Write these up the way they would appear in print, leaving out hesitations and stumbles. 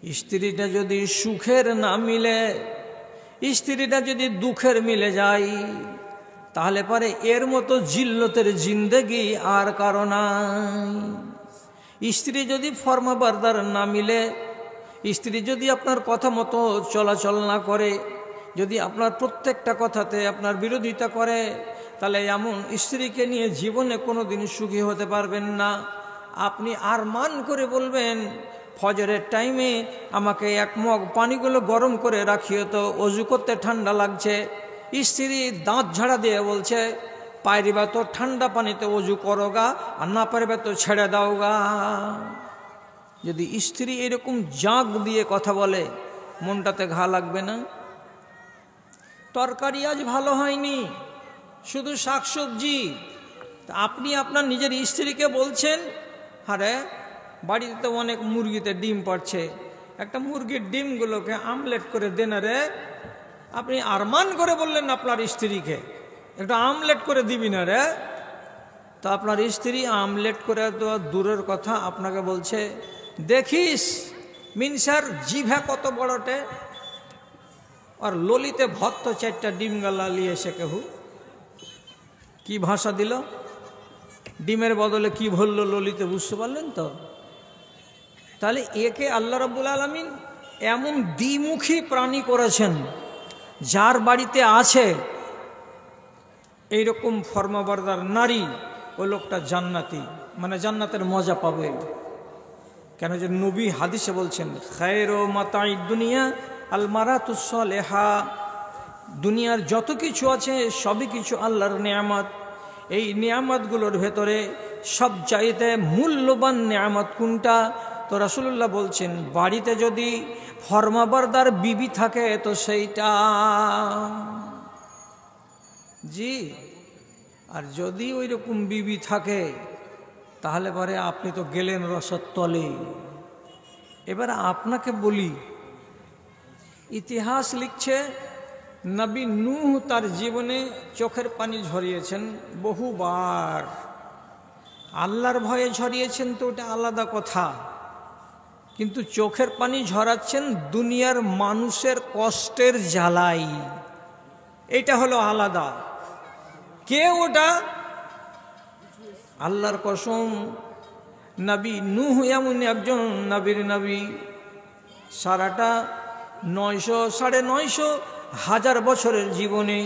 স্ত্রীটা যদি সুখের না মিলে, স্ত্রীটা যদি দুঃখের মিলে যায়, তাহলে পরে এর মতো জিল্লতের জিন্দেগি আর কারো নাই। স্ত্রী যদি ফরমাবরদার না মিলে, স্ত্রী যদি আপনার কথা মতো চলাচল না করে, যদি আপনার প্রত্যেকটা কথাতে আপনার বিরোধিতা করে, তাহলে এমন স্ত্রীকে নিয়ে জীবনে কোনো দিন সুখী হতে পারবেন না। আপনি আরমান করে বলবেন, ফজরের টাইমে আমাকে এক মগ পানিগুলো গরম করে রাখিও তো, অজু করতে ঠান্ডা লাগছে। স্ত্রী দাঁত ঝাড়া দিয়ে বলছে, পারিবা তো ঠান্ডা পানিতে অজু করো গা, আর না পারবে তো ছেড়ে দাও গা। যদি স্ত্রী এরকম জাগ দিয়ে কথা বলে, মনটাতে ঘা লাগবে না? তরকারি আজ ভালো হয়নি, শুধু শাকসবজি। আপনি আপনার নিজের স্ত্রীকে বলছেন, আরে বাড়িতে তো অনেক মুরগিতে ডিম পাড়ছে, একটা মুরগির ডিমগুলোকে আমলেট করে দেন রে। আপনি আরমান করে বললেন আপনার স্ত্রীকে, একটু আমলেট করে দিবি না রে। তো আপনার স্ত্রী আমলেট করে তো দূরের কথা আপনাকে বলছে, দেখিস মিনসার জিভা কত বড়টে, আর ললিতে ভত্ত 4টা ডিম গালা লিয়ে এসে কেহু কি ভাষা দিল, ডিমের বদলে কি বলল ললিতে, বুঝতে পারলেন তো? তাহলে একে আল্লাহ রাব্বুল আলামিন এমন দ্বিমুখী প্রাণী করেছেন, যার বাড়িতে আছে এইরকম ফরমাবরদার নারী, ওই লোকটা জান্নাতি, মানে জান্নাতের মজা পাবে। কেন যে নবী হাদিসে বলছেন, খায়রু মাতাঈদ দুনিয়া আল মারাতুস সালেহা, দুনিয়ার যত কিছু আছে সবই কিছু আল্লাহর নেয়ামত। এই নেয়ামতগুলোর ভেতরে সবচাইতে মূল্যবান নেয়ামত কোনটা? তো রাসূলুল্লাহ বলছেন, বাড়িতে যদি ফরমাবরদার বিবি থাকে তো সেইটা। জি, আর যদি ওই রকম বিবি থাকে তাহলে পরে আপনি তো গেলেন রসদ তলে। এবার আপনাকে বলি, ইতিহাস লিখছে নবী নূহ তার জীবনে চোখের পানি ঝরিয়েছেন বহুবার। আল্লাহর ভয়ে ঝরিয়েছেন তো ওটা আলাদা কথা, কিন্তু চোখের পানি ঝরাচ্ছেন দুনিয়ার মানুষের কষ্টের জ্বালাই, এটা হলো আলাদা। কে ওটা? আল্লাহর কসম, নবী নূহ এমন একজন নবীর নবী, সারাটা 900 হাজার বছরের জীবনে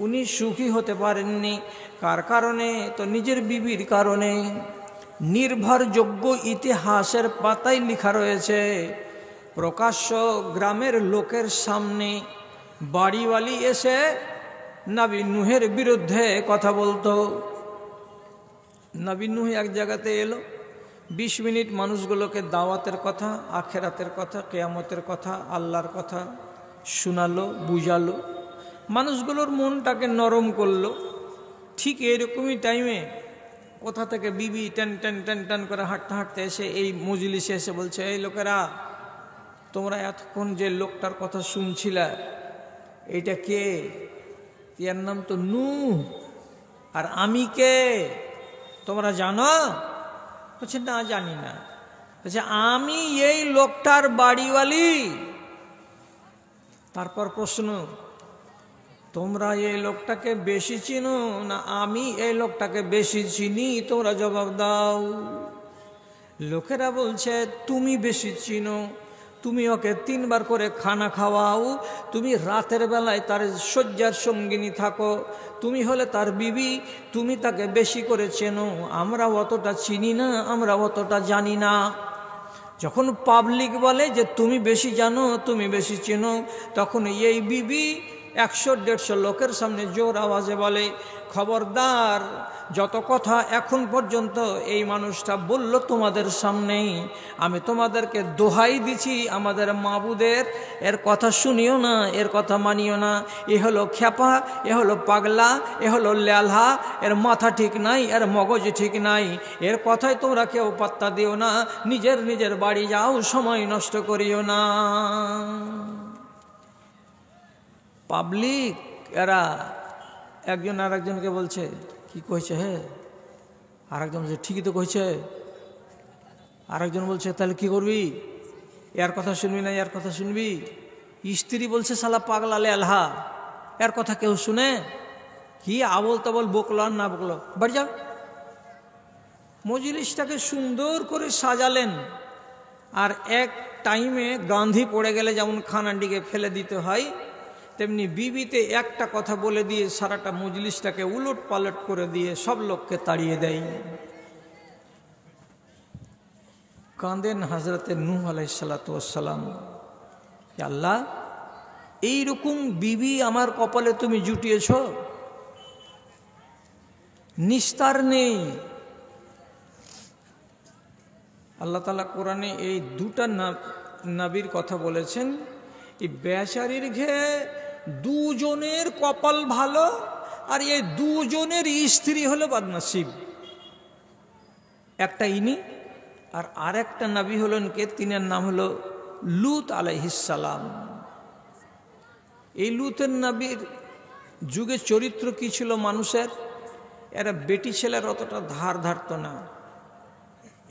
উনি সুখী হতে পারেননি। কার কারণে? তো নিজের বিবির কারণে। নির্ভরযোগ্য ইতিহাসের পাতায় লেখা রয়েছে, প্রকাশ্য গ্রামের লোকের সামনে বাড়িওয়ালি এসে নবী নূহের বিরুদ্ধে কথা বলতো। নবী নূহ এক জায়গাতে এলো, 20 মিনিট মানুষগুলোকে দাওয়াতের কথা, আখেরাতের কথা, কিয়ামতের কথা, আল্লাহর কথা শোনালো, বুঝালো, মানুষগুলোর মনটাকে নরম করলো। ঠিক এরকমই টাইমে কোথা থেকে বিবি টান টান টান টান করে হাঁটতে হাঁটতে এসে এই মজলিসে এসে বলছে, এই লোকেরা, তোমরা এতক্ষণ যে লোকটার কথা শুনছিলা, এইটা কে? এর নাম তো নূহ। আর আমি কে তোমরা জানো? বলছে, না জানি না। বলছে, আমি এই লোকটার বাড়িওয়ালি। তারপর প্রশ্ন, তোমরা এই লোকটাকে বেশি চিনো না আমি এই লোকটাকে বেশি চিনি? তোমরা জবাব দাও। লোকেরা বলছে, তুমি বেশি চিনো, তুমি ওকে 3 বার করে খানা খাওয়াও, তুমি রাতের বেলায় তার শয্যার সঙ্গিনী থাকো, তুমি হলে তার বিবি, তুমি তাকে বেশি করে চেনো। আমরা অতটা চিনি না, আমরা অতটা জানি না। যখন পাবলিক বলে যে তুমি বেশি জানো, তুমি বেশি চেনো, তখন এই বিবি 100-150 লোকের সামনে জোর আওয়াজে বলে, খবরদার, যত কথা এখন পর্যন্ত এই মানুষটা বলল তোমাদের সামনেই, আমি তোমাদেরকে দোহাই দিছি আমাদের মাবুদের, এর কথা শুনিও না, এর কথা মানিও না। এ হলো খ্যাপা, এ হলো পাগলা, এ হলো ল্যালহা, এর মাথা ঠিক নাই, এর মগজ ঠিক নাই, এর কথায় তোমরা কেউ পাত্তা দিও না, নিজের নিজের বাড়ি যাও, সময় নষ্ট করিও না। পাবলিক এরা একজন আর একজনকে বলছে, কি কইছে হে? আর একজন বলছে, ঠিকই তো কইছে। আর একজন বলছে, তাহলে কি করবি? এর কথা শুনবি না এর কথা শুনবি? স্ত্রী বলছে শালা পাগলা লেলহা, এর কথা কেউ শুনে? কি আবল তাবল বকলো আর না বকলো, বাড়ি যাও। মজলিসটাকে সুন্দর করে সাজালেন। আর এক টাইমে গান্ধী পড়ে গেলে যেমন খানাটিকে ফেলে দিতে হয়, তেমনি বিবিতে একটা কথা বলে দিয়ে সারাটা মজলিসটাকে উলট পালট করে দিয়ে সব লোককে তাড়িয়ে দেয়। কাঁদেন হযরতে নূহ আলাইহিসসালাম, আল্লাহ এইরকম বিবি আমার কপালে তুমি জুটিয়েছ, নিস্তার নেই। আল্লাহ তাআলা কোরআনে এই দুটা নবীর কথা বলেছেন। এই বেচারির ঘে দুজনের কপাল ভালো, আর এই দুজনের স্ত্রী হলো বদনসিব। একটা ইনি, আর আরেকটা নবী হলেন কে, তিনের নাম হলো লূত আলাইহিসসালাম। এই লূতের নবীর যুগে চরিত্র কি ছিল মানুষের? এরা বেটি ছেলের অতটা ধার ধারত না।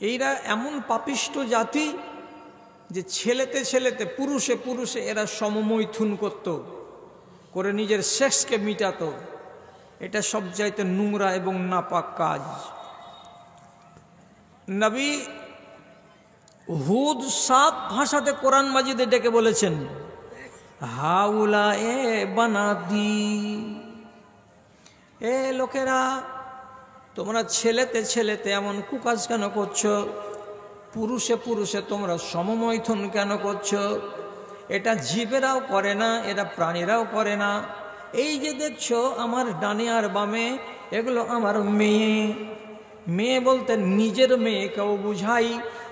এইরা এমন পাপিষ্ট জাতি যে ছেলেতে ছেলেতে পুরুষে পুরুষে এরা সমমৈথুন করত, করে নিজের সেক্সকে মিটাতো। এটা সবচাইতে নোংরা এবং নাপাক কাজ। নবী হুদ সাত ভাষাতে কোরআন মাজিদে ডেকে বলেছেন, হাউলা এ বানাতি, এ লোকেরা তোমরা ছেলেতে ছেলেতে এমন কুকাজ কেন করছো? পুরুষে পুরুষে তোমরা সমমৈথুন কেন করছো? এটা জীবেরাও করে না, এটা প্রাণীরাও করে না। এই যে দেখছো আমার ডানে আর বামে, এগুলো আমার মেয়ে। মেয়ে বলতে নিজের মেয়েকেও বুঝাই,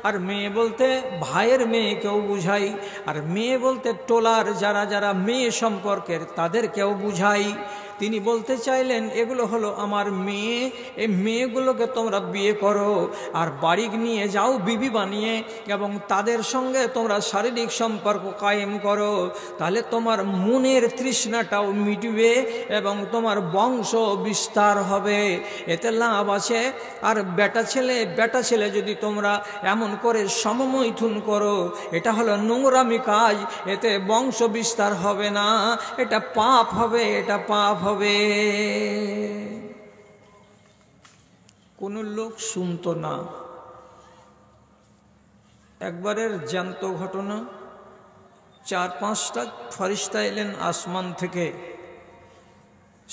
আর মেয়ে বলতে ভাইয়ের মেয়েকেও বুঝাই, আর মেয়ে বলতে টোলার যারা যারা মেয়ে সম্পর্কের তাদেরকেও বুঝাই। তিনি বলতে চাইলেন এগুলো হলো আমার মেয়ে, এই মেয়েগুলোকে তোমরা বিয়ে করো আর বাড়ি নিয়ে যাও বিবি বানিয়ে, এবং তাদের সঙ্গে তোমরা শারীরিক সম্পর্ক কায়েম করো। তাহলে তোমার মনের তৃষ্ণাটাও মিটবে এবং তোমার বংশ বিস্তার হবে, এতে লাভ আছে। আর বেটা ছেলে যদি তোমরা এমন করে সমমৈথুন করো, এটা হলো নোংরামি কাজ, এতে বংশ বিস্তার হবে না, এটা পাপ হবে, এটা পাপ হবে। কোনো লোক শুনতো না। একবারের জ্যান্ত ঘটনা, 4-5টা ফেরেশতা এলেন আসমান থেকে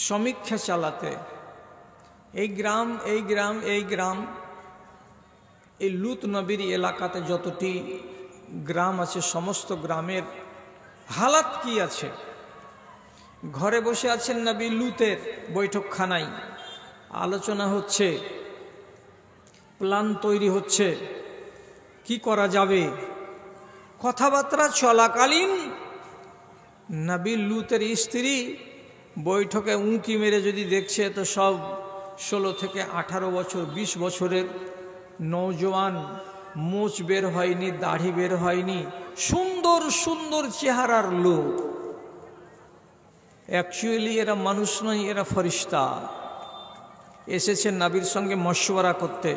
সমীক্ষা চালাতে। এই গ্রাম এই গ্রাম এই গ্রাম, এই লূত নবীর এলাকাতে যতটি গ্রাম আছে সমস্ত গ্রামের হালাত কি আছে। ঘরে বসে আছেন নবী লূতের বৈঠকখানায়, আলোচনা হচ্ছে, প্ল্যান তৈরি হচ্ছে কি করা যাবে। কথাবার্তা চলাকালীন নবী লূতের স্ত্রী বৈঠকে উঁকি মেরে যদি দেখছে তো সব 16 থেকে 18 বছর 20 বছরের নওজোয়ান, মোচ বের হয়নি, দাড়ি বের হয়নি, সুন্দর সুন্দর চেহারার লোক। অ্যাকচুয়ালি এরা মানুষ নয়, এরা ফেরেশতা। এসেছে নবীর সঙ্গে মশওয়ারা করতে।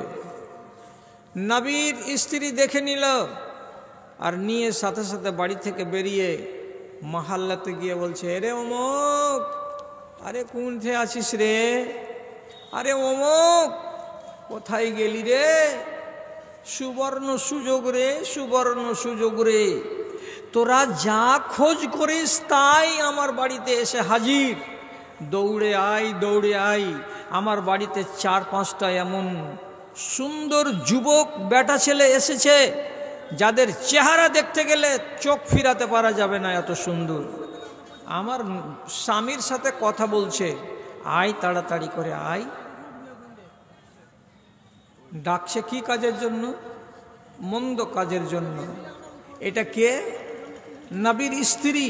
নবীর স্ত্রী দেখে নিল, আর নিয়ে সাথে সাথে বাড়ি থেকে বেরিয়ে মহল্লাতে গিয়ে বলছে, আরে অমুক, আরে কোনঠে আছিস রে? আরে অমুক, কোথায় গেলি রে? সুবর্ণ সুযোগ রে, সুবর্ণ সুযোগ রে, তোরা যা খোঁজ করিস তাই আমার বাড়িতে এসে হাজির। দৌড়ে আয়, দৌড়ে আয়। আমার বাড়িতে 4-5টা এমন সুন্দর যুবক বেটা ছেলে এসেছে যাদের চেহারা দেখতে গেলে চোখ ফিরাতে পারা যাবে না, এত সুন্দর। আমার স্বামীর সাথে কথা বলছে, আয় তাড়াতাড়ি করে আয়। ডাকছে কি কাজের জন্য? মন্দ কাজের জন্য। এটা কে? নবীর স্ত্রী।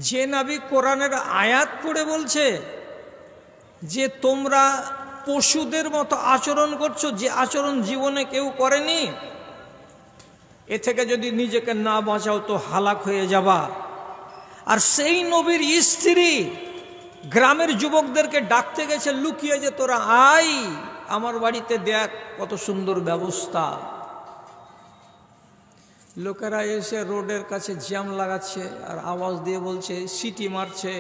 যে নবী কোরআনের আয়াত পড়ে বলছে যে তোমরা পশুদের মতো আচরণ করছো, যে আচরণ জীবনে কেউ করেনি, এ থেকে যদি নিজেকে না বাঁচাও তো হালাক হয়ে যাবা। আর সেই নবীর স্ত্রী গ্রামের যুবকদেরকে ডাকতে গেছে লুকিয়ে, যে তোরা আয় আমার বাড়িতে, দেখ কত সুন্দর ব্যবস্থা। লোকেরা এসে রোডের কাছে জ্যাম লাগাচ্ছে আর আওয়াজ দিয়ে বলছে, সিটি মারছে,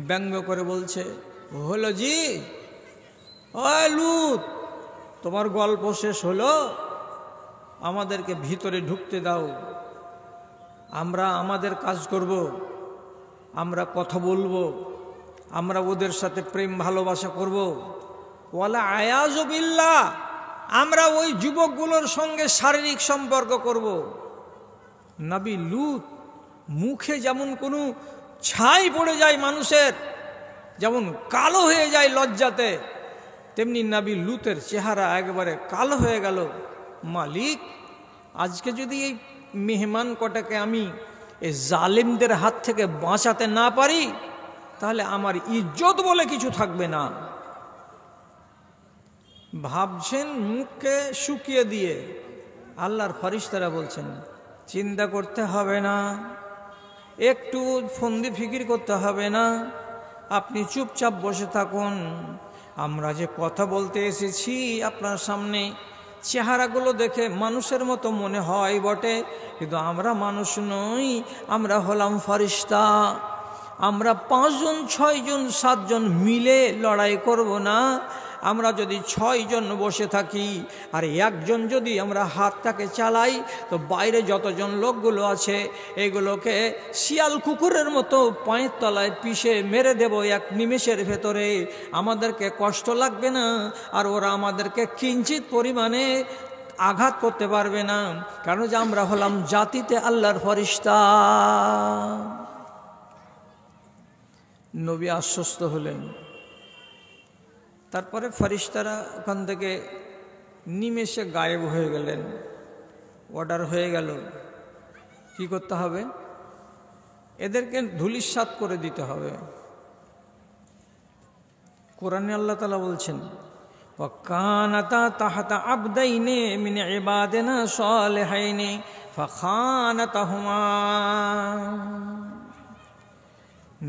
ব্যঙ্গ করে বলছে, হলো জি, ওই লুত, তোমার গল্প শেষ হলো, আমাদেরকে ভিতরে ঢুকতে দাও, আমরা আমাদের কাজ করব, আমরা কথা বলবো, আমরা ওদের সাথে প্রেম ভালোবাসা করব। ওয়ালা আয়াযু বিল্লাহ, আমরা ওই যুবকগুলোর সঙ্গে শারীরিক সম্পর্ক করব। নবী লূত মুখে যেমন কোনো ছাই পড়ে যায় মানুষের, যেমন কালো হয়ে যায় লজ্জাতে, তেমনি নবী লূতের চেহারা একবারে কালো হয়ে গেল। মালিক, আজকে যদি এই মেহমান কটাকে আমি এই জালিমদের হাত থেকে বাঁচাতে না পারি, তাহলে আমার ইজ্জত বলে কিছু থাকবে না। ভাবছেন মুখকে শুকিয়ে দিয়ে, আল্লাহর ফেরেশতারা বলছেন, চিন্তা করতে হবে না, একটু ফন্দি ফিকির করতে হবে না, আপনি চুপচাপ বসে থাকুন। আমরা যে কথা বলতে এসেছি আপনার সামনে, চেহারাগুলো দেখে মানুষের মতো মনে হয় বটে, কিন্তু আমরা মানুষ নই, আমরা হলাম ফেরেশতা। আমরা 5 জন 6 জন 7 জন মিলে লড়াই করব না। আমরা যদি 6 জন বসে থাকি আর একজন যদি আমরা হাতটাকে চালাই, তো বাইরে যতজন লোকগুলো আছে এগুলোকে শিয়াল কুকুরের মতো পায়ের তলায় পিষে মেরে দেব এক নিমেষের ভেতরে। আমাদেরকে কষ্ট লাগবে না, আর ওরা আমাদেরকে কিঞ্চিত পরিমাণে আঘাত করতে পারবে না, কারণ যে আমরা হলাম জাতিতে আল্লাহর ফেরেশতা। নবী আশ্বস্ত হলেন। তারপরে ফেরেশতারা ওখান থেকে নিমেষে গায়েব হয়ে গেলেন। অর্ডার হয়ে গেল, কি করতে হবে? এদেরকে ধূলিসাৎ করে দিতে হবে। কোরআনে আল্লাহ তাআলা বলছেন, ওয়াকানাতা তাহতা আবদাইনি মিন ইবাদিনা সালিহাইনি ফাখানাতাহুমা।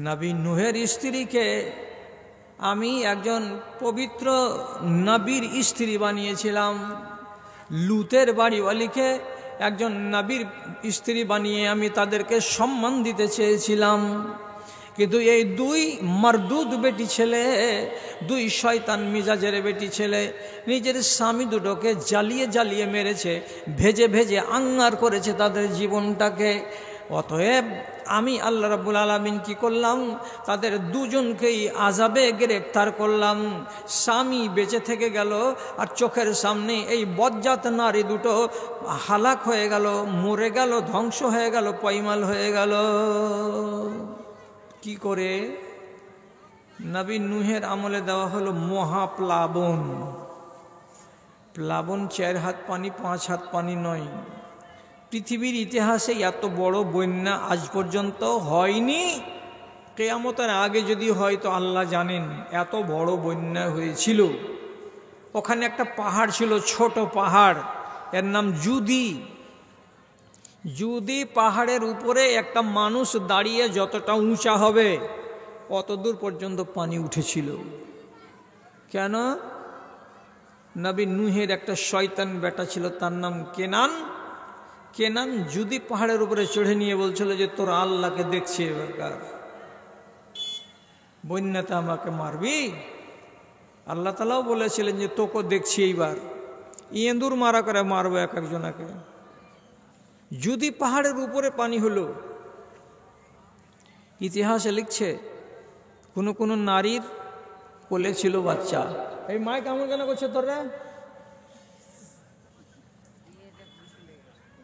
নবী নূহের স্ত্রীকে আমি একজন পবিত্র নবীর স্ত্রী বানিয়েছিলাম, লূতের বাড়িওয়ালিকে একজন নবীর স্ত্রী বানিয়ে আমি তাদেরকে সম্মান দিতে চেয়েছিলাম, কিন্তু এই 2 মারদুদ বেটি ছেলে, 2 শয়তান মিজাজের বেটি ছেলে নিজের স্বামী দুটোকে জ্বালিয়ে জ্বালিয়ে মেরেছে, ভেজে ভেজে আঙ্গার করেছে তাদের জীবনটাকে। অতএব আমি আল্লাহ রাব্বুল আলামিন কি করলাম? তাদের 2 জনকেই আযাবে গ্রেফতার করলাম। স্বামী বেঁচে থেকে গেল, আর চোখের সামনে এই বজ্জাত নারী দুটো হালাক হয়ে গেল, মরে গেল, ধ্বংস হয়ে গেল, পয়মাল হয়ে গেল। কি করে? নবী নূহের আমলে দেওয়া হলো মহাপ্লাবন। প্লাবন 4 হাত পানি 5 হাত পানি নয়। পৃথিবীর ইতিহাসে এত বড় বন্যা আজ পর্যন্ত হয়নি। কিয়ামতের আগে যদি হয় তো আল্লাহ জানেন এত বড় বন্যা হয়েছিল। ওখানে একটা পাহাড় ছিল, ছোট পাহাড়, এর নাম জুদি। জুদি পাহাড়ের উপরে একটা মানুষ দাঁড়িয়ে যতটা উঁচা হবে অত দূর পর্যন্ত পানি উঠেছিল। কেন? নবী নূহের একটা শয়তান বেটা ছিল, তার নাম কেনান। কেনান জুদি পাহাড়ের উপরে চড়ে নিয়ে বলছিল যে তোর আল্লাহকে দেখছি, এবারকার বন্যাতে আমাকে মারবি। আল্লাহ তাআলাও বলেছিলেন যে তোকে দেখছি এইবার, ইঁদুর মারা করে মারবো এক একজনাকে। জুদি পাহাড়ের উপরে পানি হলো। ইতিহাসে লিখছে কোন নারীর কোলে ছিল বাচ্চা। এই মায় কেমন কেন করছে তোরা?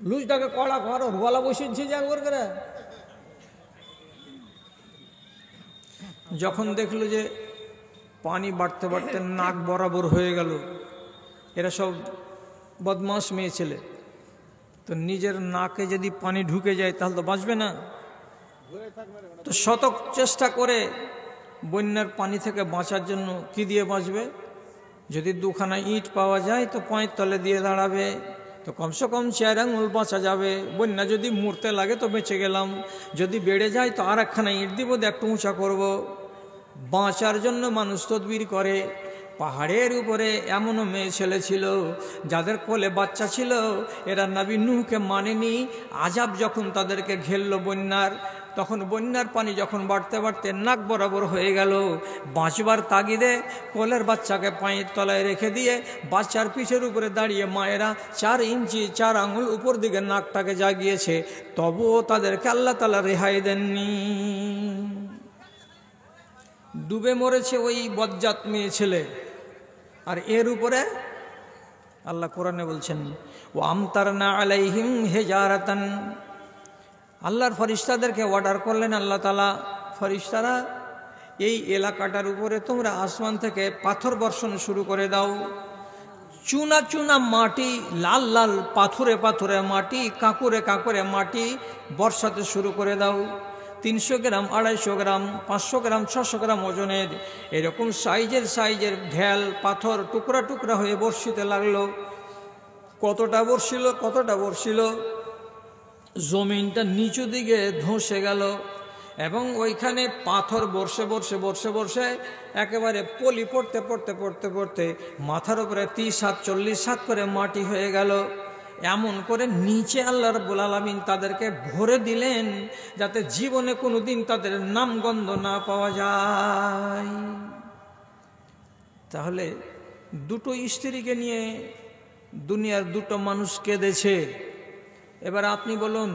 লুজটাকে কড়া কর, গলা বসিয়েছি যা করে। যখন দেখলো যে পানি বাড়তে বাড়তে নাক বরাবর হয়ে গেল, এরা সব বদমাশ মেয়ে ছেলে, তো নিজের নাকে যদি পানি ঢুকে যায় তাহলে তো বাঁচবে না। তো শতক চেষ্টা করে বন্যার পানি থেকে বাঁচার জন্য কি দিয়ে বাঁচবে? যদি 2খানা ইট পাওয়া যায় তো পায়ের তলে দিয়ে দাঁড়াবে, তো কমসে কম 4 আঙুল বাঁচা যাবে। বন্যা যদি মরতে লাগে তো বেঁচে গেলাম, যদি বেড়ে যায় তো আর 1খানা ইট দিব, একটু উঁচা করব। বাঁচার জন্য মানুষ তদবির করে। পাহাড়ের উপরে এমনও মেয়ে ছেলে ছিল যাদের কোলে বাচ্চা ছিল, এরা নবী নূহকে মানেনি। আযাব যখন তাদেরকে ঘেরল বন্যার, তখন বন্যার পানি যখন বাড়তে বাড়তে নাক বরাবর হয়ে গেল, বাঁচবার তাগিদে কোলের বাচ্চাকে পায়ের তলায় রেখে দিয়ে বাচ্চার পিঠের উপরে দাঁড়িয়ে মায়েরা 4 ইঞ্চি 4 আঙুল উপর দিকে নাকটাকে জাগিয়েছে, তবুও তাদেরকে আল্লাহ তাআলা রেহাই দেননি। ডুবে মরেছে ওই বজ্জাত মেয়ে ছেলে। আর এর উপরে আল্লাহ কোরআনে বলছেন, ও আমতারনা আলাইহিম হিজারাতান, আল্লাহর ফরিস্তাদেরকে অর্ডার করলেন আল্লাহ তাআলা, ফরিস্তারা এই এলাকাটার উপরে তোমরা আসমান থেকে পাথর বর্ষণ শুরু করে দাও। চুনা চুনা মাটি, লাল লাল পাথরে পাথরে মাটি, কাঁকুরে কাঁকুরে মাটি বর্ষাতে শুরু করে দাও। 300 গ্রাম, 250 গ্রাম, 500 গ্রাম, 600 গ্রাম ওজনের এরকম সাইজের ঢেল পাথর টুকরা টুকরা হয়ে বর্ষিতে লাগলো। কতটা বর্ষিল, জমিনটা নিচু দিকে ধসে গেল এবং ওইখানে পাথর বর্ষে একেবারে পলি পড়তে মাথার উপরে 30 হাত 40 হাত করে মাটি হয়ে গেল। এমন করে নিচে আল্লাহ রাব্বুল আলামিন তাদেরকে ভরে দিলেন যাতে জীবনে কোনোদিন তাদের নামগন্ধ না পাওয়া যায়। তাহলে দুটো স্ত্রীকে নিয়ে দুনিয়ার দুটো মানুষ কেঁদেছে। এবার আপনি বলুন,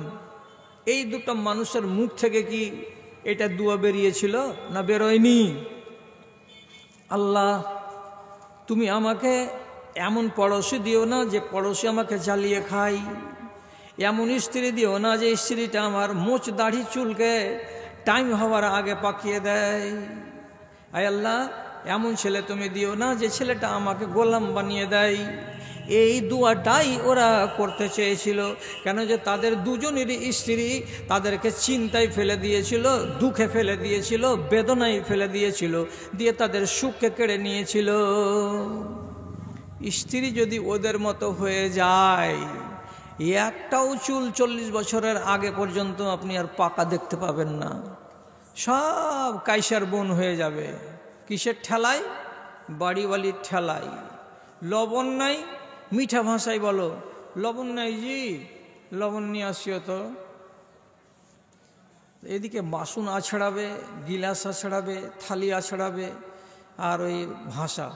এই দুটো মানুষের মুখ থেকে কি এটা দুয়া বেরিয়েছিল না বেরোয়নি? আল্লাহ, তুমি আমাকে এমন পড়োশি দিও না যে পড়োশি আমাকে জ্বালিয়ে খাই, এমন স্ত্রী দিও না যে স্ত্রীটা আমার মোচ দাড়ি চুলকে টাইম হওয়ার আগে পাকিয়ে দেয়। আয় আল্লাহ, এমন ছেলে তুমি দিও না যে ছেলেটা আমাকে গোলাম বানিয়ে দেয়। এই দুয়াটাই ওরা করতে চেয়েছিল। কেন যে তাদের দুজনেরই স্ত্রী তাদেরকে চিন্তায় ফেলে দিয়েছিল, দুঃখে ফেলে দিয়েছিল, বেদনায় ফেলে দিয়েছিল, দিয়ে তাদের সুখকে কেড়ে নিয়েছিল। স্ত্রী যদি ওদের মতো হয়ে যায়, একটাও চুল 40 বছরের আগে পর্যন্ত আপনি আর পাকা দেখতে পাবেন না, সব কাইসার বোন হয়ে যাবে। কিসের ঠেলায়? বাড়িওয়ালির ঠেলায়। লবণ নাই, মিঠা ভাষায় বলো, লবণ নাই জি, লবণ নিয়ে আসিও তো। এদিকে বাসন আছড়াবে, গিলাস আছড়াবে, থালি আছড়াবে, আর ওই ভাষা,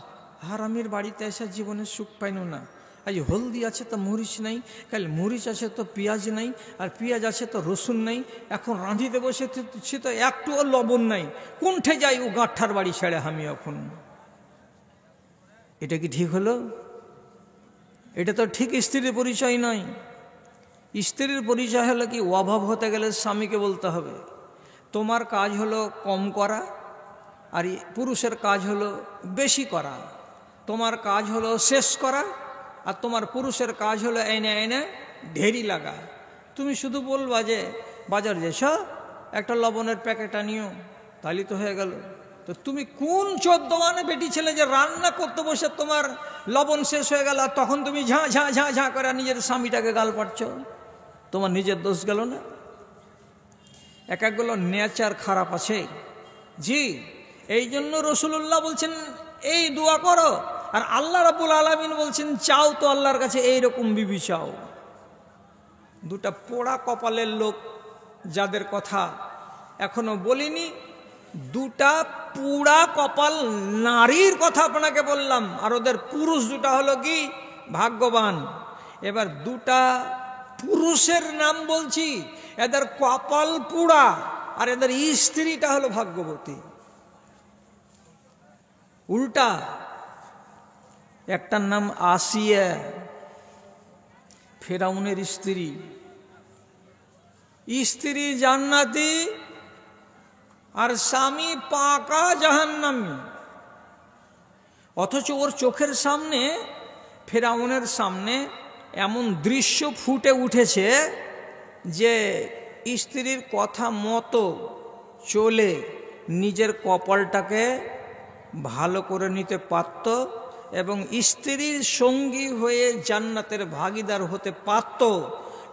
হারামির বাড়িতে এসে জীবনে সুখ পাইন না। আজ হলদি আছে তো মরিচ নাই, কাল মরিচ আছে তো পেঁয়াজ নাই, আর পেঁয়াজ আছে তো রসুন নাই, এখন রাঁধিতে বসে সে তো একটুও লবণ নাই, কোনঠে যাই ও গাঁঠার বাড়ি ছেড়ে আমি এখন। এটা কি ঠিক হলো? এটা তো ঠিক স্ত্রীর পরিচয় নয়। স্ত্রীর পরিচয় হলো কি, অভাব হতে গেলে স্বামীকে বলতে হবে তোমার কাজ হলো কম করা, আর পুরুষের কাজ হলো বেশি করা। তোমার কাজ হলো শেষ করা, আর তোমার পুরুষের কাজ হলো এনে ঢেরি লাগা। তুমি শুধু বলবা যে বাজার যেছ একটা লবণের প্যাকেট আনিও, তাহলে তো হয়ে গেল। তো তুমি কোন 14 মানে বেটি ছেলে যে রান্না করতে বসে তোমার লবণ শেষ হয়ে গেল, তখন তুমি ঝাঁ ঝাঁ ঝাঁ ঝাঁ করে নিজের স্বামীটাকে গাল পাচ্ছ? তোমার নিজের দোষ গেল না? একগুলো নেচার খারাপ আছে জি। এই জন্য রাসূলুল্লাহ বলছেন এই দোয়া করো, আর আল্লাহ রাব্বুল আলামিন বলছেন চাও তো আল্লাহর কাছে এইরকম বিবি চাও। দুটা পোড়া কপালের লোক যাদের কথা এখনো বলিনি, দুটা পুরা কপাল নারীর কথা আপনাকে বললাম, আর ওদের পুরুষ দুটা হলো কি ভাগ্যবান। এবার দুটা পুরুষের নাম বলছি, এদের কপাল পুরা, আর এদের স্ত্রীটা হলো ভাগ্যবতী। উল্টা, একটার নাম আসিয়া, ফেরাউনের স্ত্রী, স্ত্রী জান্নাতি আর স্বামী পাকা জাহান্নামী। অথচ ওর চোখের সামনে, ফেরাউনের সামনে এমন দৃশ্য ফুটে উঠেছে যে স্ত্রীর কথা মতো চলে নিজের কপালটাকে ভালো করে নিতে পারত এবং স্ত্রীর সঙ্গী হয়ে জান্নাতের ভাগীদার হতে পারত।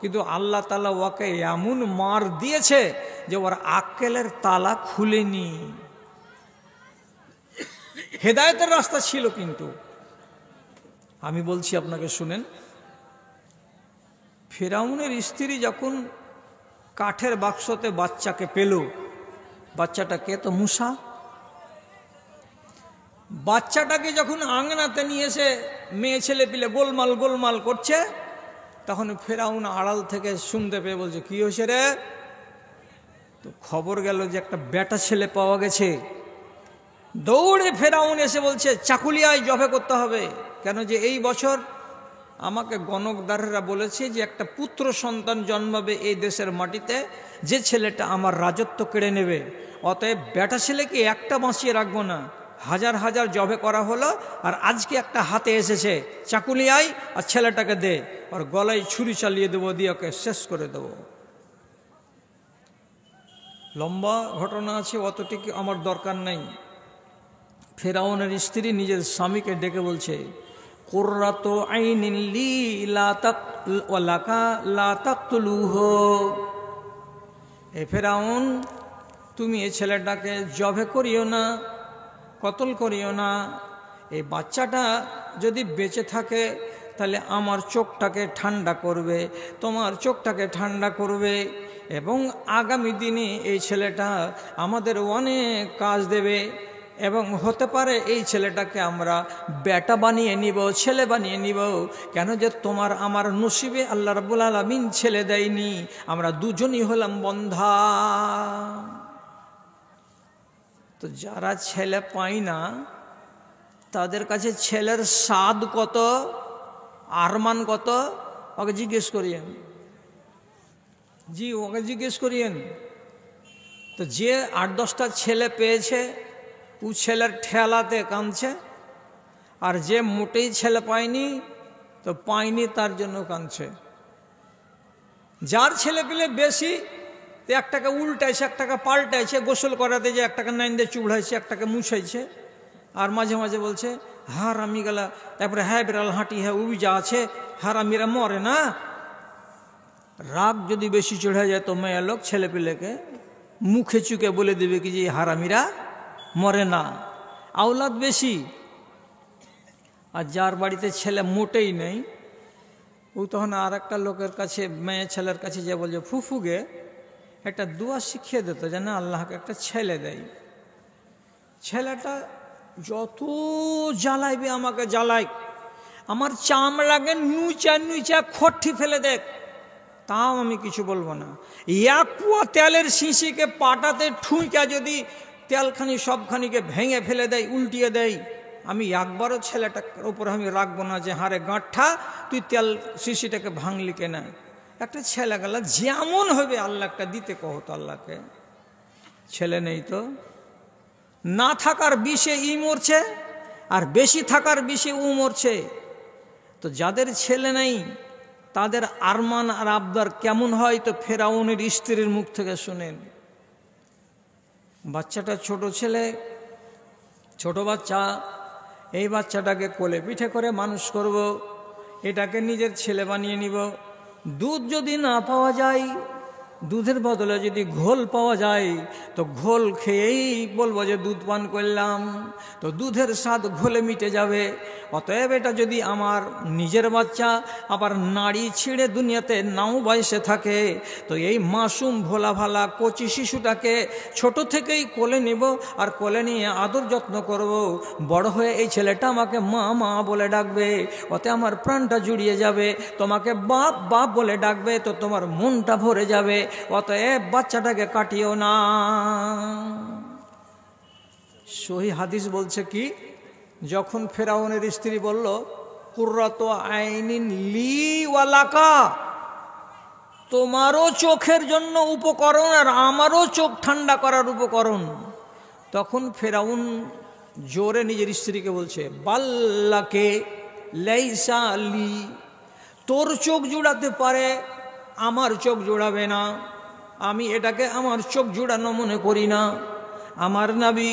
কিন্তু আল্লাহ তাআলা ওকে এমন মার দিয়েছে যে ওর আক্কেলের তালা খুলেনি। হেদায়েতের রাস্তা ছিল। কিন্তু আমি বলছি আপনাকে, শুনেন, ফিরআউনের স্ত্রী যখন কাঠের বাক্সতে বাচ্চাকে পেল, বাচ্চাটা কে? তো মূসা। বাচ্চাটাকে যখন আঙনাতে নিয়ে এসে মেয়ে ছেলে পিলে গোলমাল গোলমাল করছে, তখন ফিরআউন আড়াল থেকে শুনতে পেয়ে বলছে, কি হয়েছে রে? তো খবর গেল যে একটা বেটা ছেলে পাওয়া গেছে। দৌড়ে ফিরআউন এসে বলছে, চাকুলিয়ায় জবে করতে হবে। কেন? যে এই বছর আমাকে গণকদারেরা বলেছে যে একটা পুত্র সন্তান জন্মাবে এই দেশের মাটিতে, যে ছেলেটা আমার রাজত্ব কেড়ে নেবে। অতএব বেটা ছেলেকে একটা বাঁচিয়ে রাখবো না, হাজার হাজার জবে করা হলো, আর আজকে একটা হাতে এসেছে, চাকুলিয়ায়, আর ছেলেটাকে দে, আর গলায় ছুরি চালিয়ে দেবো, দিয়ে ওকে শেষ করে দেবো। লম্বা ঘটনা আছে, অতটুকু আমার দরকার নেই। ফিরআউনের স্ত্রী নিজের স্বামীকে ডেকে বলছে, কুররাতু আইনিন লি লা তাকতুলুহু। এ ফিরআউন, তুমি এই ছেলেটাকে জবে করিও না, কতল করিও না। এই বাচ্চাটা যদি বেঁচে থাকে তাহলে আমার চোখটাকে ঠান্ডা করবে, তোমার চোখটাকে ঠান্ডা করবে, এবং আগামী দিনে এই ছেলেটা আমাদের অনেক কাজ দেবে, এবং হতে পারে এই ছেলেটাকে আমরা বেটা বানিয়ে নিব, ছেলে বানিয়ে নিব। কেন? যে তোমার আমার নসিবে আল্লাহ রাব্বুল আলামিন ছেলে দেয়নি, আমরা দুজনই হলাম বন্ধা। তো যারা ছেলে পায় না তাদের কাছে ছেলের স্বাদ কত, আরমান কত, ওকে জিজ্ঞেস করিয়েন। জি, ওকে জিজ্ঞেস করিয়েন। তো যে 8-10টা ছেলে পেয়েছে ও ছেলের ঠেলাতে কাঁদছে, আর যে মোটেই ছেলে পায়নি তো পায়নি তার জন্য কাঁদছে। যার ছেলে পেলে বেশি, তো একটাকে উল্টাইছে, একটাকে পাল্টাইছে, গোসল করাতে যে একটাকে নাইন্দে চুড়াইছে, একটাকে মুছাইছে, আর মাঝে মাঝে বলছে হারামি গেলা, তারপরে হ্যাঁ বিড়াল হাঁটি, হ্যাঁ উবি যা আছে, হারামিরা মরে না। রাগ যদি বেশি চড়ে যায় তো মেয়ে লোক ছেলে পেলেকে মুখে চুকে বলে দেবে কি যে হারামিরা মরে না, আওলাদ বেশি। আর যার বাড়িতে ছেলে মোটেই নেই, ও তখন আর একটা লোকের কাছে, মেয়ে ছেলের কাছে যে বলছে, ফুফুকে একটা দোয়া শিখিয়ে দিত যেন আল্লাহকে একটা ছেলে দেয়। ছেলেটা যত জ্বালাইবে আমাকে জ্বালাই, আমার চামড়াকে নুচা নুচা খট্টি ফেলে দেখ, তাও আমি কিছু বলবো না। এক কুয়া তেলের শিশিকে পাটাতে ঠুঁকা যদি তেলখানি সবখানিকে ভেঙে ফেলে দেয়, উল্টিয়ে দেয়, আমি একবারও ছেলেটার উপর আমি রাখবো না যে হারে গাঁঠা তুই তেল শিশিটাকে ভাঙলি কেনা। একটা ছেলে গেলা যেমন হবে আল্লাহ একটা দিতে কহতো আল্লাহকে। ছেলে নেই তো, না থাকার বিষে ই মরছে, আর বেশি থাকার বিষে ও মরছে। তো যাদের ছেলে নেই তাদের আরমান আর আবদার কেমন হয়, তো ফেরাউনের স্ত্রীর মুখ থেকে শুনেন। বাচ্চাটা ছোট ছেলে, ছোট বাচ্চা, এই বাচ্চাটাকে কোলে পিঠে করে মানুষ করব, এটাকে নিজের ছেলে বানিয়ে নিব। দুধ যদি না পাওয়া যায়, দুধের বদলে যদি ঘোল পাওয়া যায় তো ঘোল খেয়েই বলবো যে দুধ পান করলাম, তো দুধের স্বাদ ঘোলে মিটে যাবে। অতএব এটা যদি আমার নিজের বাচ্চা আবার নাড়ি ছিঁড়ে দুনিয়াতে নাও বয়সে থাকে, তো এই মাসুম ভোলা ভালা কচি শিশুটাকে ছোট থেকেই কোলে নেব, আর কোলে নিয়ে আদর যত্ন করব। বড় হয়ে এই ছেলেটা আমাকে মা মা বলে ডাকবে, ওতে আমার প্রাণটা জুড়িয়ে যাবে। তোমাকে বাপ বাপ বলে ডাকবে, তো তোমার মনটা ভরে যাবে। অতএব বাচ্চাটাকে কাটিও না। সহি হাদিস বলছে কি, যখন ফেরাউনের স্ত্রী বলল কুররাতু আইনিন লি ওয়া লাকা, তোমারও চোখের জন্য উপকরণ আর আমারও চোখ ঠান্ডা করার উপকরণ, তখন ফেরাউন জোরে নিজের স্ত্রীকে বলছে বাল্লাকে লাইসা লি, তোর চোখ জোড়াতে পারে, আমার চোখ জোড়াবে না। আমি এটাকে আমার চোখ জোড়ানো মনে করি না। আমার নবী,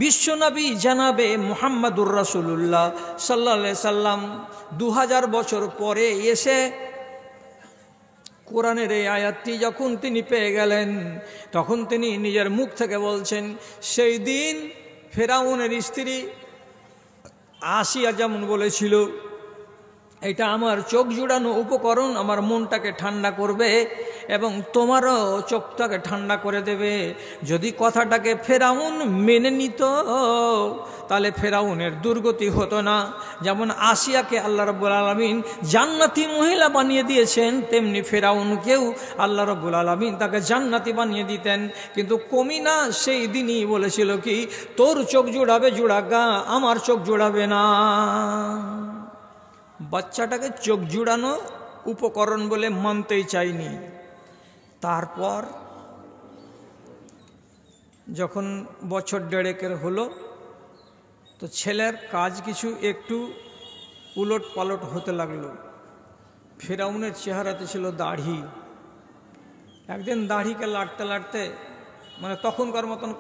বিশ্বনবী জানাবে মুহাম্মাদুর রাসূলুল্লাহ সাল্লাল্লাহু আলাইহি সাল্লাম 2000 বছর পরে এসে কোরআনের এই আয়াতটি যখন তিনি পেয়ে গেলেন, তখন তিনি নিজের মুখ থেকে বলছেন, সেই দিন ফেরাউনের স্ত্রী আসিয়া যেমন বলেছিল, এটা আমার চোখ জুড়ানো উপকরণ, আমার মনটাকে ঠান্ডা করবে এবং তোমারও চোখটাকে ঠান্ডা করে দেবে। যদি কথাটাকে ফেরাউন মেনে নিত তাহলে ফেরাউনের দুর্গতি হতো না। যেমন আসিয়াকে আল্লাহ রাব্বুল আলামিন জান্নাতি মহিলা বানিয়ে দিয়েছেন, তেমনি ফেরাউনকেও আল্লাহ রাব্বুল আলামিন তাকে জান্নাতি বানিয়ে দিতেন। কিন্তু কমিনা সেই দিনই বলেছিল কি, তোর চোখ জুড়াবে জুড়াগা, আমার চোখ জুড়াবে না। বাচ্চাটাকে চোখ জুড়ানো উপকরণ বলে মানতেই চাইনি। তারপর যখন বছর দেড়েকের হলো, তো ছেলের কাজ কিছু একটু উলট পালট হতে লাগলো। ফেরাউনের চেহারাতে ছিল দাড়ি। একদিন দাড়িকে লাড়তে লাড়তে, মানে তখনকার মতন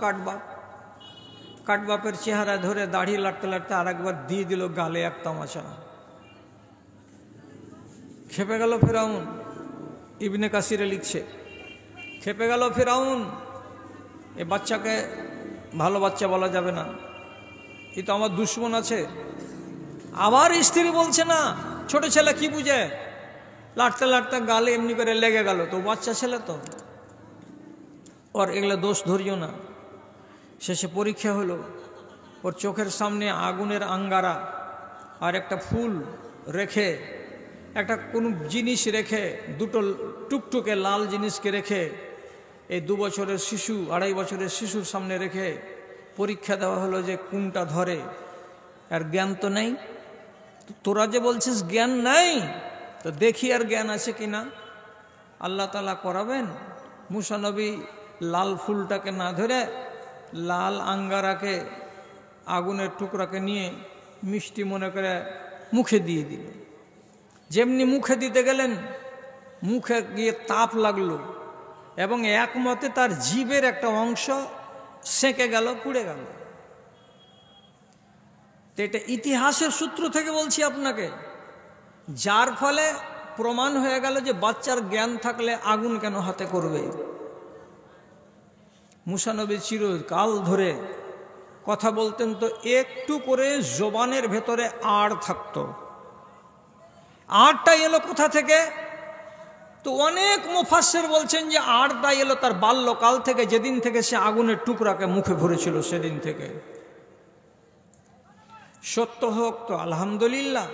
কাঠবাপের চেহারা ধরে দাড়ি লাড়তে লাড়তে আর একবার দিয়ে দিল গালে এক তামাশা। খেপে গেল ফেরাউন। ইবনে কাসিরে লিখছে, খেপে গেল ফেরাউন। এ বাচ্চাকে ভালো বাচ্চা বলা যাবে না, এ তো আমার দুশ্মন আছে। আবার স্ত্রী বলছে না, ছোট ছেলে কি বুঝে, লাড়তে লাড়তে গালে এমনি করে লেগে গেল, তো বাচ্চা ছেলে তো, ওর এগুলো দোষ ধরিও না। শেষে পরীক্ষা হলো, ওর চোখের সামনে আগুনের আঙ্গারা আর একটা ফুল রেখে, একটা কোনো জিনিস রেখে, দুটো টুকটুকে লাল জিনিসকে রেখে, এই 2 বছরের শিশু 2.5 বছরের শিশুর সামনে রেখে পরীক্ষা দেওয়া হলো যে কোনটা ধরে। আর জ্ঞান তো নেই, তোরা যে বলছিস জ্ঞান নাই, তো দেখি আর জ্ঞান আছে কিনা। আল্লাহ তাআলা করাবেন। মুসা নবী লাল ফুলটাকে না ধরে লাল আঙ্গারাকে, আগুনের টুকরাকে নিয়ে মিষ্টি মনে করে মুখে দিয়ে দিল। যেমনি মুখে দিতে গেলেন, মুখে গিয়ে তাপ লাগলো এবং একমতে তার জিভের একটা অংশ সেঁকে গেল, পুড়ে গেল। তো এটা ইতিহাসের সূত্র থেকে বলছি আপনাকে, যার ফলে প্রমাণ হয়ে গেল যে বাচ্চার জ্ঞান থাকলে আগুন কেন হাতে করবে। মুসা নবী চিরকাল ধরে কথা বলতেন, তো একটু করে জবানের ভেতরে আড় থাকতো। আড়টা এলো কোথা থেকে? তো অনেক মুফাসসির বলছেন যে আড়টা এলো তার বাল্যকাল থেকে, যেদিন থেকে সে আগুনের টুকরাকে মুখে ভরেছিল সেদিন থেকে। সত্য হোক তো আলহামদুলিল্লাহ,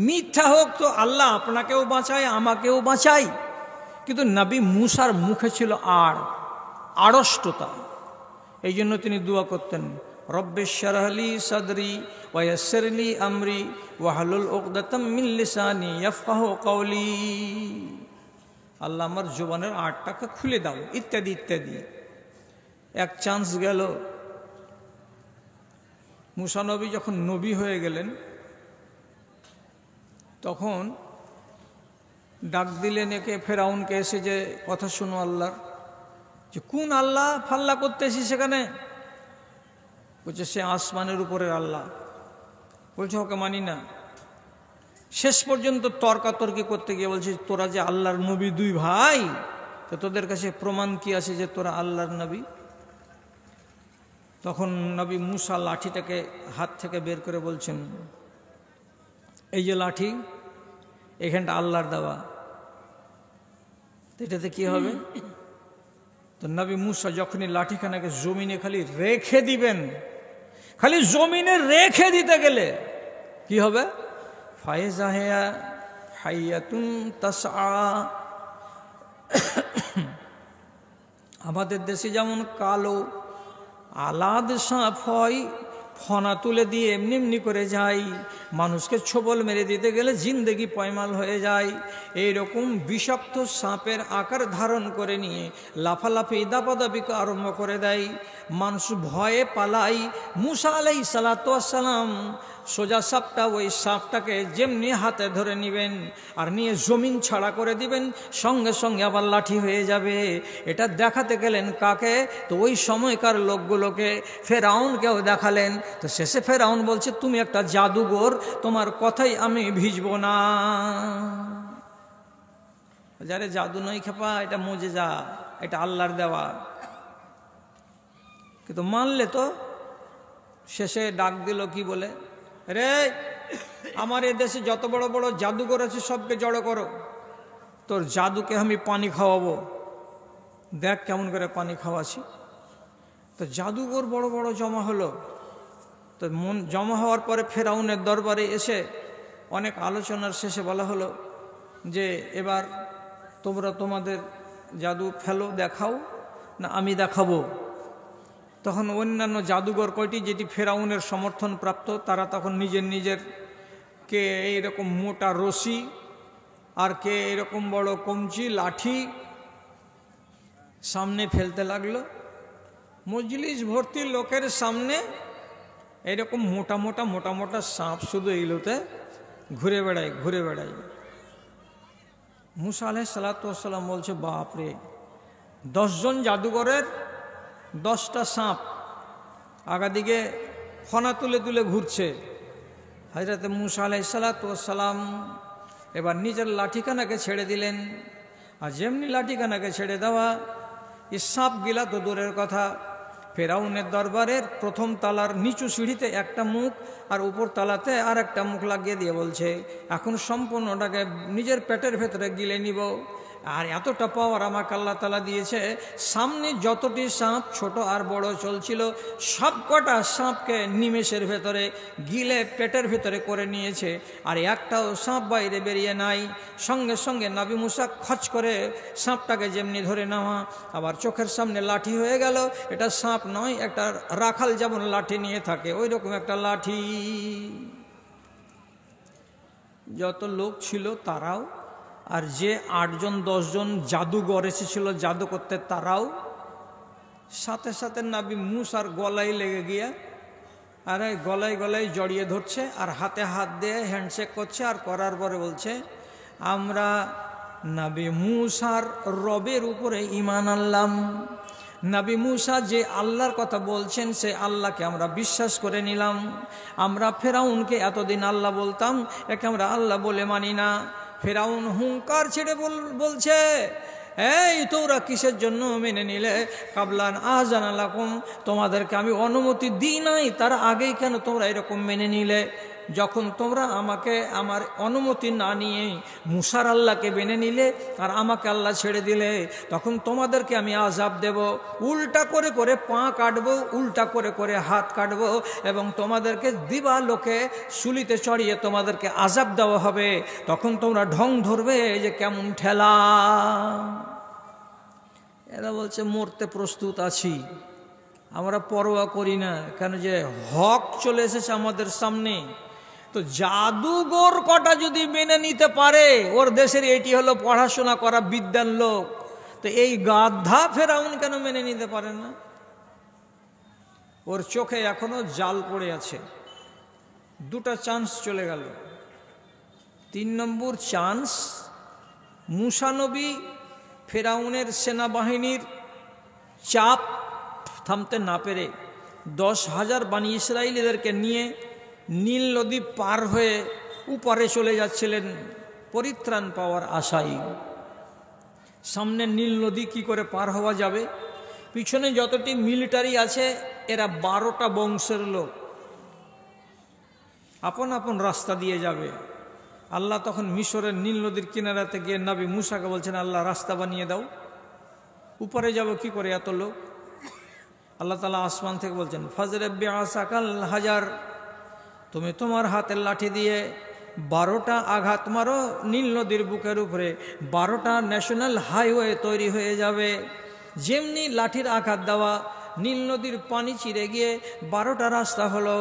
মিথ্যা হোক তো আল্লাহ আপনাকেও বাঁচায় আমাকেও বাঁচায়। কিন্তু নবী মুসার মুখে ছিল আড়ষ্টতা। এই জন্য তিনি দোয়া করতেন, রব্বিশ শরহ লি সদরি ওয়া ইয়াসসির লি আমরি ওয়াহলুল উকদাতাম মিন লিসানি ইয়াফকাহু কওলি। আল্লাহ আমার জবানের আড়টাকে খুলে দাও, ইত্যাদি ইত্যাদি। এক চান্স গেল, মুসা নবী যখন নবী হয়ে গেলেন, তখন ডাক দিলেন একে ফেরাউনকে, এসে যে কথা শুনো আল্লাহর, যে কোন আল্লাহ ফাল্লা করতে এসি সেখানে? বলছে সে আসমানের উপরের আল্লাহ। বলছে ওকে মানি না। শেষ পর্যন্ত তর্কাতর্কি করতে গিয়ে বলছে, তোরা যে আল্লাহর নবী 2 ভাই, তো তোদের কাছে প্রমাণ কি আছে যে তোরা আল্লাহর নবী? তখন নবী মুসা লাঠিটাকে হাত থেকে বের করে বলছেন, এই যে লাঠি, এখানটা আল্লাহর দেওয়া, এটাতে কি হবে? তো নবী মুসা যখনই লাঠিখানাকে জমিনে খালি রেখে দিবেন, খালি জমিনে রেখে দিতে গেলে কি হবে? ফায়েজা হিয়া হাইয়াতুন তাসআ। আমাদের দেশে যেমন কালো আলাদ সাপ হয়, ফনা তুলে দিয়ে এমনি এমনি করে যায়, মানুষকে ছোবল মেরে দিতে গেলে জিন্দেগি পয়মাল হয়ে যায়। এইরকম বিষাক্ত সাপের আকার ধারণ করে নিয়ে লাফালাফি দাপাদাপিকে আরম্ভ করে দেয়, মানুষ ভয়ে পালাই। মুসা আলাইহিস সালাতু ওয়াস সালাম সোজা সাপটা, ওই সাপটাকে যেমনি হাতে ধরে নেবেন আর নিয়ে জমিন ছাড়া করে দিবেন, সঙ্গে সঙ্গে আবার লাঠি হয়ে যাবে। এটা দেখাতে গেলেন কাকে? তো ওই সময়কার লোকগুলোকে, ফেরাউনকেও দেখালেন। তো শেষে ফেরাউন বলছে, তুমি একটা জাদুঘর, তোমার কথাই আমি ভিজব না। যারে জাদু নয় খেপা, এটা মুজিজা, এটা আল্লাহর দেওয়া। কিন্তু মানলে তো। শেষে ডাক দিল কি বলে, রে আমার এ দেশে যত বড় বড় জাদুঘর আছে সবকে জড়ো করো, তোর জাদুকে আমি পানি খাওয়াবো, দেখ কেমন করে পানি খাওয়াছি। তো জাদুঘর বড় বড় জমা হলো। তো জমা হওয়ার পরে ফেরাউনের দরবারে এসে অনেক আলোচনার শেষে বলা হলো যে এবার তোমরা তোমাদের জাদু ফেলো, দেখাও, না আমি দেখাবো। তখন অন্যান্য জাদুঘর কয়টি যেটি ফেরাউনের সমর্থন প্রাপ্ত, তারা তখন নিজের কে এইরকম মোটা রশি আর কে এরকম বড় কঞ্চি লাঠি সামনে ফেলতে লাগলো। মজলিস ভর্তি লোকের সামনে এরকম মোটা মোটা সাপ শুধু এইগুলোতে ঘুরে বেড়ায়। মুসা আলাইহিস সালাতু ওয়াস সালাম বলছে, বাপরে, 10 জন জাদুঘরের 10টা সাপ আগাদিকে ফনা তুলে তুলে ঘুরছে। হযরত মুসা আলাইহিস সালাতু ওয়াস সালাম এবার নিজের লাঠিখানাকে ছেড়ে দিলেন। আর যেমনি লাঠিখানাকে ছেড়ে দেওয়া, এই সাপ গিলা তো দূরের কথা, ফেরাউনের দরবারের প্রথম তালার নিচু সিঁড়িতে একটা মুখ আর উপর তালাতে আর একটা মুখ লাগিয়ে দিয়ে বলছে, এখন সম্পূর্ণটাকে নিজের পেটের ভেতরে গিলে নিব। আর এতটা পাওয়ার আমাকে আল্লাহ তাআলা দিয়েছে, সামনে যতটি সাপ ছোট আর বড় চলছিল সব কটা সাপকে নিমেষের ভেতরে গিলে পেটের ভেতরে করে নিয়েছে, আর একটাও সাপ বাইরে বেরিয়ে নাই। সঙ্গে সঙ্গে নবী মুসা খচ করে সাপটাকে যেমনি ধরে নেওয়া, আবার চোখের সামনে লাঠি হয়ে গেল। এটা সাপ নয়, একটা রাখাল যেমন লাঠি নিয়ে থাকে ওই রকম একটা লাঠি। যত লোক ছিল তারাও, আর যে 8 জন 10 জন জাদুঘর এসেছিল জাদু করতে তারাও, সাথে সাথে নবী মুসার গলায় লেগে গিয়ে আর গলায় জড়িয়ে ধরছে আর হাতে হাত দিয়ে হ্যান্ডশেক করছে। আর করার পরে বলছে, আমরা নবী মুসার রবের উপরে ঈমান আনলাম। নবী মুসা যে আল্লাহর কথা বলছেন সে আল্লাহকে আমরা বিশ্বাস করে নিলাম। আমরা ফেরাউনকে এতদিন আল্লাহ বলতাম, একে আমরা আল্লাহ বলে মানি না। ফেরাউন হুঙ্কার ছেড়ে বলছে, এই তোমরা কিসের জন্য মেনে নিলে? কাবলান আযানা লাকুম, তোমাদেরকে আমি অনুমতি দিই নাই, তার আগেই কেন তোমরা এরকম মেনে নিলে? যখন তোমরা আমাকে আমার অনুমতি না নিয়ে মুসার আল্লাহকে মেনে নিলে আর আমাকে আল্লাহ ছেড়ে দিলে, তখন তোমাদেরকে আমি আযাব দেব। উল্টা করে করে পা কাটবো, উল্টা করে করে হাত কাটবো, এবং তোমাদেরকে দিবালোকে শুলিতে চড়িয়ে তোমাদেরকে আযাব দেওয়া হবে। তখন তোমরা ঢং ধরবে যে কেমন ঠেলা। এরা বলছে মরতে প্রস্তুত আছি, আমরা পরোয়া করি না, কেন যে হক চলে এসেছে আমাদের সামনে। তো জাদুঘর কটা যদি মেনে নিতে পারে, ওর দেশের এটি হলো পড়াশোনা করা বিদ্যান লোক, তো এই গাধা ফেরাউন কেন মেনে নিতে পারে না? ওর চোখে এখনো জাল পড়ে আছে। 2টা চান্স চলে গেল। 3 নম্বর চান্স, মুসা নবী ফেরাউনের সেনাবাহিনীর চাপ থামতে না পেরে 10,000 বানি ইসরায়েলীদেরকে নিয়ে নীল নদী পার হয়ে উপরে চলে যাচ্ছিলেন পরিত্রাণ পাওয়ার আশায়। সামনে নীল নদী কি করে পার হওয়া যাবে? পিছনে যতটি মিলিটারি আছে এরা 12টা বংশের লোক, আপন আপন রাস্তা দিয়ে যাবে। আল্লাহ তখন মিশরের নীল নদীর কিনারাতে গিয়ে নবী মুসাকে বলছেন, আল্লাহ রাস্তা বানিয়ে দাও, উপরে যাব কি করে এত লোক? আল্লাহ তাআলা আসমান থেকে বলছেন, ফাজরিব বিআসাকাল হাজার, তুমি তোমার হাতের লাঠি দিয়ে 12টা আঘাত মারো নীল নদীর বুকের উপরে, 12টা ন্যাশনাল হাইওয়ে তৈরি হয়ে যাবে। যেমনি লাঠির আঘাত দেওয়া, নীল নদীর পানি চিরে গিয়ে 12টা রাস্তা হলো,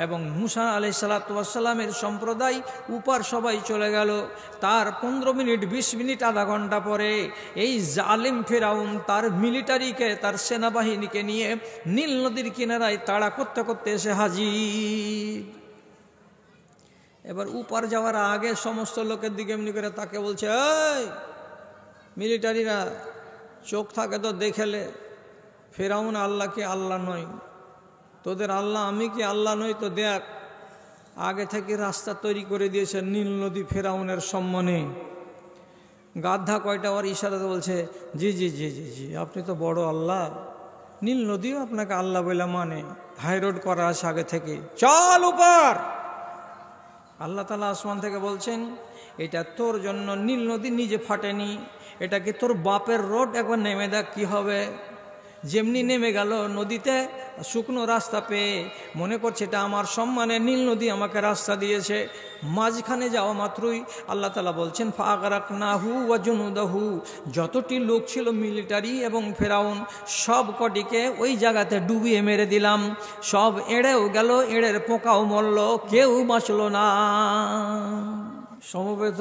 এবং মুসা আলাইহিস সালাতু ওয়াস সালামের সম্প্রদায় উপার সবাই চলে গেল। তার 15 মিনিট 20 মিনিট আধা ঘন্টা পরে এই জালিম ফেরাউন তার মিলিটারিকে, তার সেনাবাহিনীকে নিয়ে নীল নদীর কিনারায় তাড়া করতে করতে এসে হাজির। এবার উপার যাওয়ার আগে সমস্ত লোকের দিকে এমনি করে তাকে বলছে, এই মিলিটারিরা, চোখ থাকে তো দেখেলে, ফেরাউন আল্লাহ কি আল্লাহ নয়, তোদের আল্লাহ আমি কি আল্লাহ নই, তো দেখ আগে থেকে রাস্তা তৈরি করে দিয়েছে নীল নদী ফেরাউনের সম্মানে। গাধা কয়টা ওর ইশারাতে বলছে, জি জি জি জি জি আপনি তো বড় আল্লাহ, নীল নদীও আপনাকে আল্লাহ বলে মানে, হাই রোড করা আছে আগে থেকে, চল উপার। আল্লাহ তাআলা আসমান থেকে বলছেন, এটা তোর জন্য নীল নদী নিজে ফাটেনি, এটা কি তোর বাপের রোড, একবার নেমে দেখ কি হবে। যেমনি নেমে গেল নদীতে, শুকনো রাস্তা পেয়ে মনে করছে এটা আমার সম্মানে নীল নদী আমাকে রাস্তা দিয়েছে। মাঝখানে যাওয়া মাত্রই আল্লাহ তাআলা বলছেন, ফাগরাকনাহু ওয়া জুনুদাহু, যতটি লোক ছিল মিলিটারি এবং ফেরাউন সব কটিকে ওই জায়গাতে ডুবিয়ে মেরে দিলাম। সব এড়েও গেল, এড়ের পোকাও মরল, কেউ বাঁচল না। সমবেত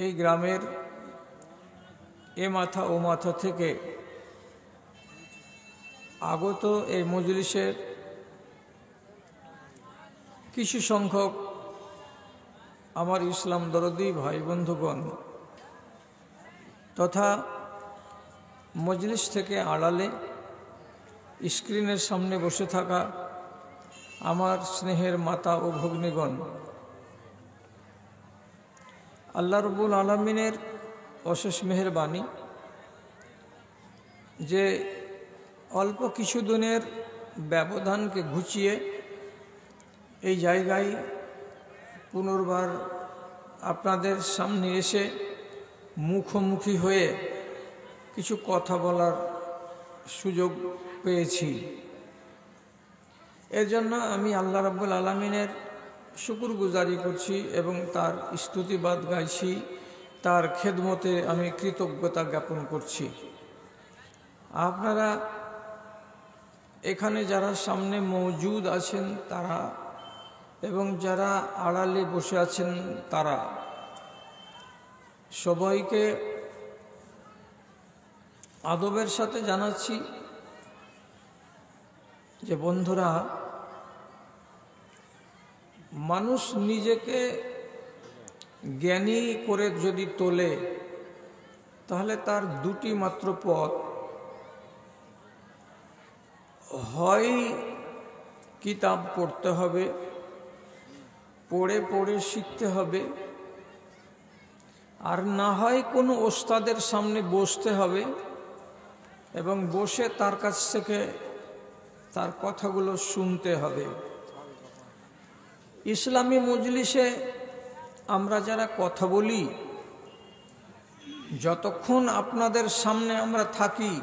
এই গ্রামের এ মাথা ও মাথা থেকে আগত এই মজলিসের কিছু সংখ্যক আমার ইসলাম দরদি ভাই বন্ধুগণ তথা মজলিস থেকে আড়ালে স্ক্রিনের সামনে বসে থাকা আমার স্নেহের মাতা ও ভগ্নীগণ, আল্লাহ রাব্বুল আলামিনের অশেষ মেহেরবানি যে অল্প কিছু দিনের ব্যবধানকে ঘুচিয়ে এই জায়গায় পুনর্বার আপনাদের সামনে এসে মুখোমুখি হয়ে কিছু কথা বলার সুযোগ পেয়েছি। এর জন্য আমি আল্লাহ রাব্বুল আলামিনের শুকরগুজারি করছি এবং তার স্তুতিবাদ গাইছি, তার খেদমতে আমি কৃতজ্ঞতা জ্ঞাপন করছি। আপনারা এখানে যারা সামনে মওজুদ আছেন তারা এবং যারা আড়ালে বসে আছেন তারা সবাইকে আদবের সাথে জানাচ্ছি যে বন্ধুরা, মানুষ নিজেকে জ্ঞানী করে যদি তোলে তাহলে তার দুটি মাত্র পথ, হয় কিতাব পড়তে হবে, পড়ে পড়ে শিখতে হবে, আর না হয় কোনো ওস্তাদের সামনে বসতে হবে এবং বসে তার কাছ থেকে তার কথাগুলো শুনতে হবে। ইসলামী মজলিসে আমরা যারা কথা বলি, যতক্ষণ আপনাদের সামনে আমরা থাকি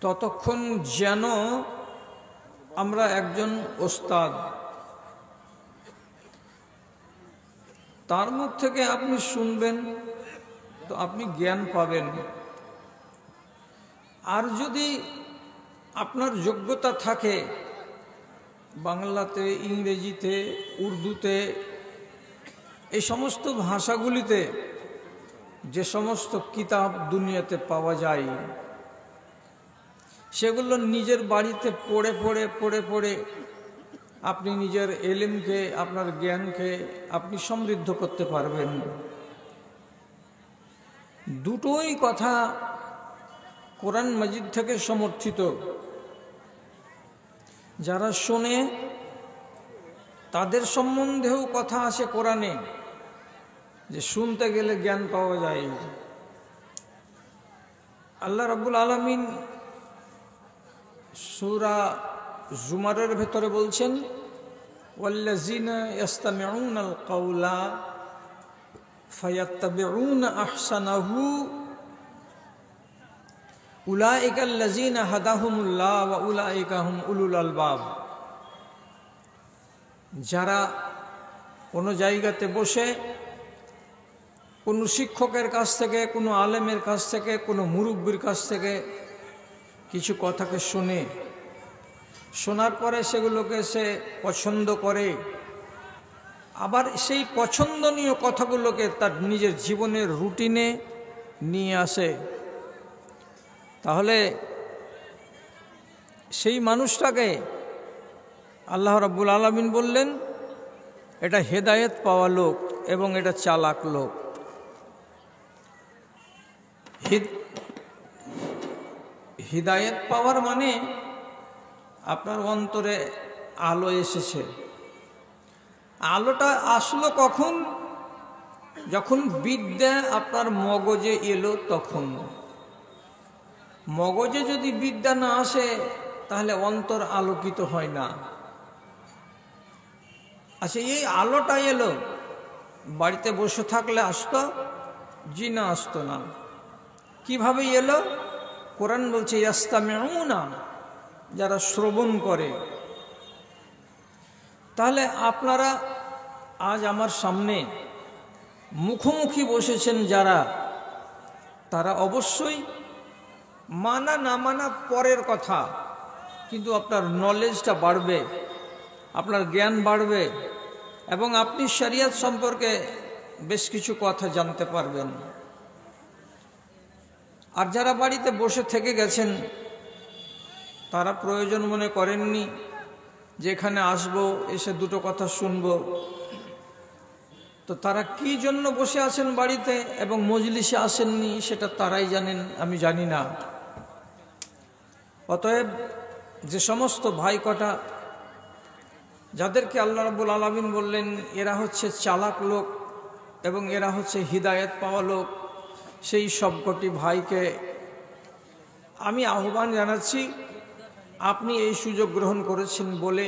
ততক্ষণ যেন আমরা একজন ওস্তাদ, তার মুখ থেকে আপনি শুনবেন তো আপনি জ্ঞান পাবেন। আর যদি আপনার যোগ্যতা থাকে বাংলাতে, ইংরেজিতে, উর্দুতে, এই সমস্ত ভাষাগুলিতে যে সমস্ত কিতাব দুনিয়াতে পাওয়া যায় সেগুলো নিজের বাড়িতে পড়ে পড়ে পড়ে পড়ে আপনি নিজের এলেমকে, আপনার জ্ঞানকে আপনি সমৃদ্ধ করতে পারবেন। দুটোই কথা কোরআন মাজিদ থেকে সমর্থিত। যারা শোনে তাদের সম্বন্ধেও কথা আছে কোরআনে যে শুনতে গেলে জ্ঞান পাওয়া যায়। আল্লাহ রাব্বুল আলামিন সূরা জুমারের ভেতরে বলছেন, ওয়াল্লাযিনা ইস্তামিউনাল কাওলা ফায়াত্তাবিউনা আহসানাহু উলাইকাল্লাযিনা হাদাহুমুল্লাহ ওয়া উলাইকা হুম উলুল আলবাব। যারা কোনো জায়গাতে বসে কোনো শিক্ষকের কাছ থেকে, কোনো আলেমের কাছ থেকে, কোনো মুরব্বির কাছ থেকে কিছু কথাকে শোনে, শোনার পরে সেগুলোকে সে পছন্দ করে, আবার সেই পছন্দনীয় কথাগুলোকে তার নিজের জীবনের রুটিনে নিয়ে আসে, তাহলে সেই মানুষটাকে আল্লাহ রাব্বুল আলামিন বললেন এটা হেদায়েত পাওয়া লোক এবং এটা চালাক লোক। হিদায়েত পাওয়ার মানে আপনার অন্তরে আলো এসেছে। আলোটা আসলো কখন? যখন বিদ্যা আপনার মগজে এলো তখন। মগজে যদি বিদ্যা না আসে তাহলে অন্তর আলোকিত হয় না। আচ্ছা, এই আলোটা এলো, বাড়িতে বসে থাকলে আসতো? জি না, আসতো না। কিভাবে এলো? কোরআন বলছে ইয়াস্তামিউনা, যারা শ্রবণ করে। তাহলে আপনারা আজ আমার সামনে মুখোমুখি বসেছেন যারা, তারা অবশ্যই মানা না মানা পরের কথা, কিন্তু আপনার নলেজটা বাড়বে, আপনার জ্ঞান বাড়বে এবং আপনি শরিয়ত সম্পর্কে বেশ কিছু কথা জানতে পারবেন। আর যারা বাড়িতে বসে থেকে গেছেন, তারা প্রয়োজন মনে করেননি যে এখানে আসবো, এসে দুটো কথা শুনবো, তো তারা কি জন্য বসে আছেন বাড়িতে এবং মজলিসে আসেননি সেটা তারাই জানেন, আমি জানি না। অতএব যে সমস্ত ভাই কটা যাদেরকে আল্লাহ রাব্বুল আলামিন বললেন এরা হচ্ছে চালাক লোক এবং এরা হচ্ছে হিদায়েত পাওয়া লোক, সেই সবকটি ভাইকে আমি আহ্বান জানাচ্ছি, আপনি এই সুযোগ গ্রহণ করেছেন বলে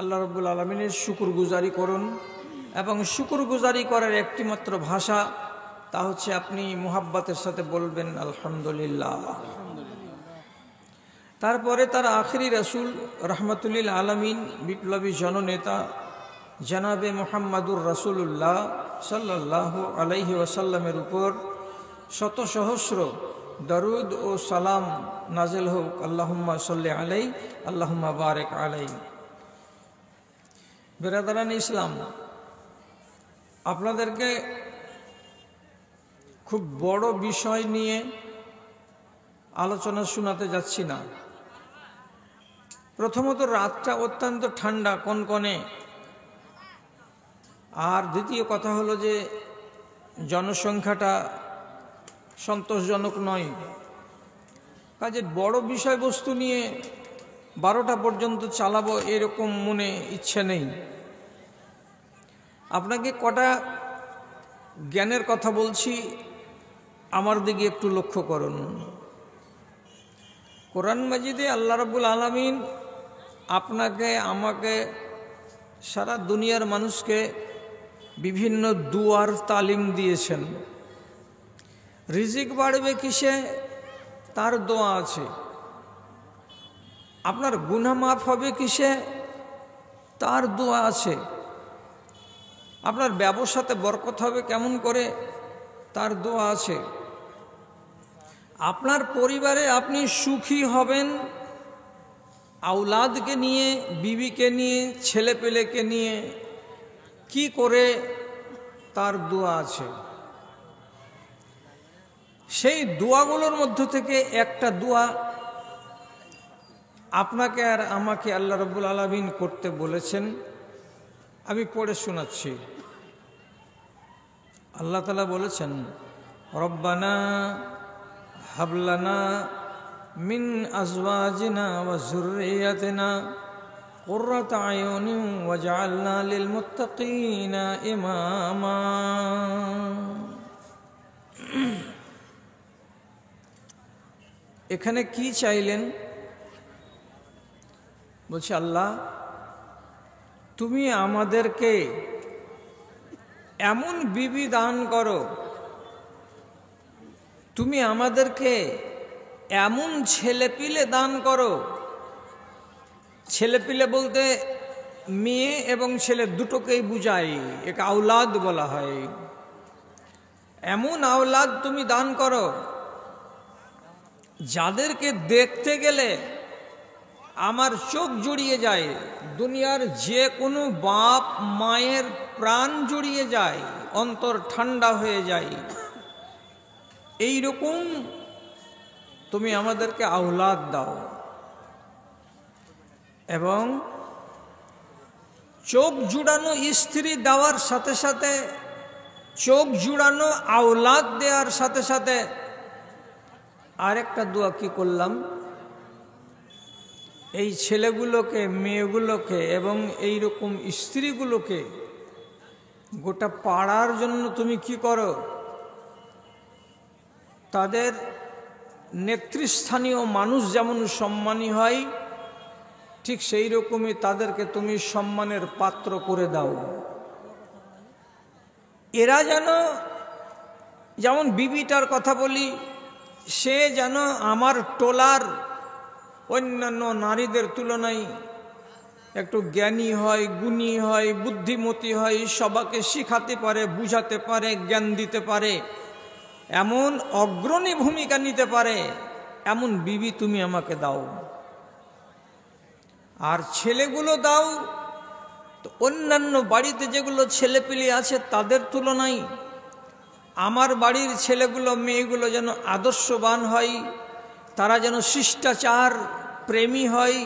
আল্লাহ রাব্বুল আলামিনের শুকরগুজারি করুন। এবং শুকরগুজারি করার একটি মাত্র ভাষা, তা হচ্ছে আপনি মুহাব্বতের সাথে বলবেন আলহামদুলিল্লাহ। তারপরে তার আখিরি রাসূল রহমতুল্লিল আলামিন, বিপ্লবী জননেতা জনাবে মুহাম্মাদুর রাসূলুল্লাহ সাল্লাল্লাহু আলাইহি ওয়াসাল্লামের উপর শত সহস্র দরুদ ও সালাম নাজিল হোক। আল্লাহুম্মা সাল্লি আলাইহি আল্লাহুম্মা বারিক আলাইহি। বিরাদরান ইসলাম, আপনাদেরকে খুব বড় বিষয় নিয়ে আলোচনা শোনাতে যাচ্ছি না। প্রথমত, রাতটা অত্যন্ত ঠান্ডা, কনকনে। আর দ্বিতীয় কথা হলো যে জনসংখ্যাটা সন্তোষজনক নয়, কাজে বড় বিষয়বস্তু নিয়ে 12টা পর্যন্ত চালাবো এরকম মনে ইচ্ছে নেই। আপনাকে কটা জ্ঞানের কথা বলছি, আমার দিকে একটু লক্ষ্য করুন। কোরআন মাজিদে আল্লাহ রাব্বুল আলামিন আপনাকে, আমাকে, সারা দুনিয়ার মানুষকে বিভিন্ন দুয়ার তালিম দিয়েছেন। রিজিক বাড়বে কিসে? তার দোয়া আছে। আপনার গুনাহ মাফ হবে কিসে? তার দোয়া আছে। আপনার ব্যবসাতে বরকত হবে কেমন করে? তার দোয়া আছে। আপনার পরিবারে আপনি সুখী হবেন আওলাদকে নিয়ে, বিবিকে নিয়ে, ছেলেপেলেকে নিয়ে কি করে? তার দোয়া আছে। সেই দোয়াগুলোর মধ্য থেকে একটা দোয়া আপনাকে আর আমাকে আল্লাহ রাব্বুল আলামিন করতে বলেছেন, আমি পড়ে শোনাচ্ছি। আল্লাহ তাআলা বলেছেন, রব্বানা হাবলানা মিন আজওয়াজিনা ওয়া যুররিয়াতিনা কুররাতা আয়ুনিন ওয়াজআলনা লিল মুত্তাকিনা ইমামা। এখানে কি চাইলেন? বলছে, আল্লাহ তুমি আমাদেরকে এমন বিবি দান করো, তুমি আমাদেরকে এমন ছেলেপিলে দান করো। ছেলেপিলে বলতে মেয়ে এবং ছেলে দুটোকেই বুঝায়, একে আওলাদ বলা হয়। এমন আওলাদ তুমি দান করো যাদেরকে দেখতে গেলে আমার চোখ জুড়িয়ে যায়, দুনিয়ার যে কোনো বাপ মায়ের প্রাণ জুড়িয়ে যায়, অন্তর ঠান্ডা হয়ে যায়। এই রকম তুমি আমাদেরকে আওলাদ দাও। এবং চোখ জুড়ানো স্ত্রী দেওয়ার সাথে সাথে, চোখ জুড়ানো আওলাদ দেওয়ার সাথে সাথে আরেকটা দোয়া কি করলাম? এই ছেলেগুলোকে, মেয়েগুলোকে এবং এই রকম স্ত্রীগুলোকে গোটা পাড়ার জন্য তুমি কি করো? তাদের নেতৃস্থানীয় মানুষ যেমন সম্মানী হয়, ঠিক সেই রকমই তাদেরকে তুমি সম্মানের পাত্র করে দাও। এরা যেন, যেমন বিবিটার কথা বলি, সে যেন আমার টোলার অন্যান্য নারীদের তুলনায় একটু জ্ঞানী হয়, গুণী হয়, বুদ্ধিমতী হয়, সবাইকে শিখাতে পারে, বুঝাতে পারে, জ্ঞান দিতে পারে, এমন অগ্রণী ভূমিকা নিতে পারে, এমন বিবি তুমি আমাকে দাও। আর ছেলেগুলো দাও তো অন্যান্য বাড়িতে যেগুলো ছেলেপিলে আছে তাদের তুলনায় আমার বাড়ির ছেলেগুলো মেয়েগুলো যেন আদর্শবান হয়, তারা যেন শিষ্টাচার প্রেমী হয়,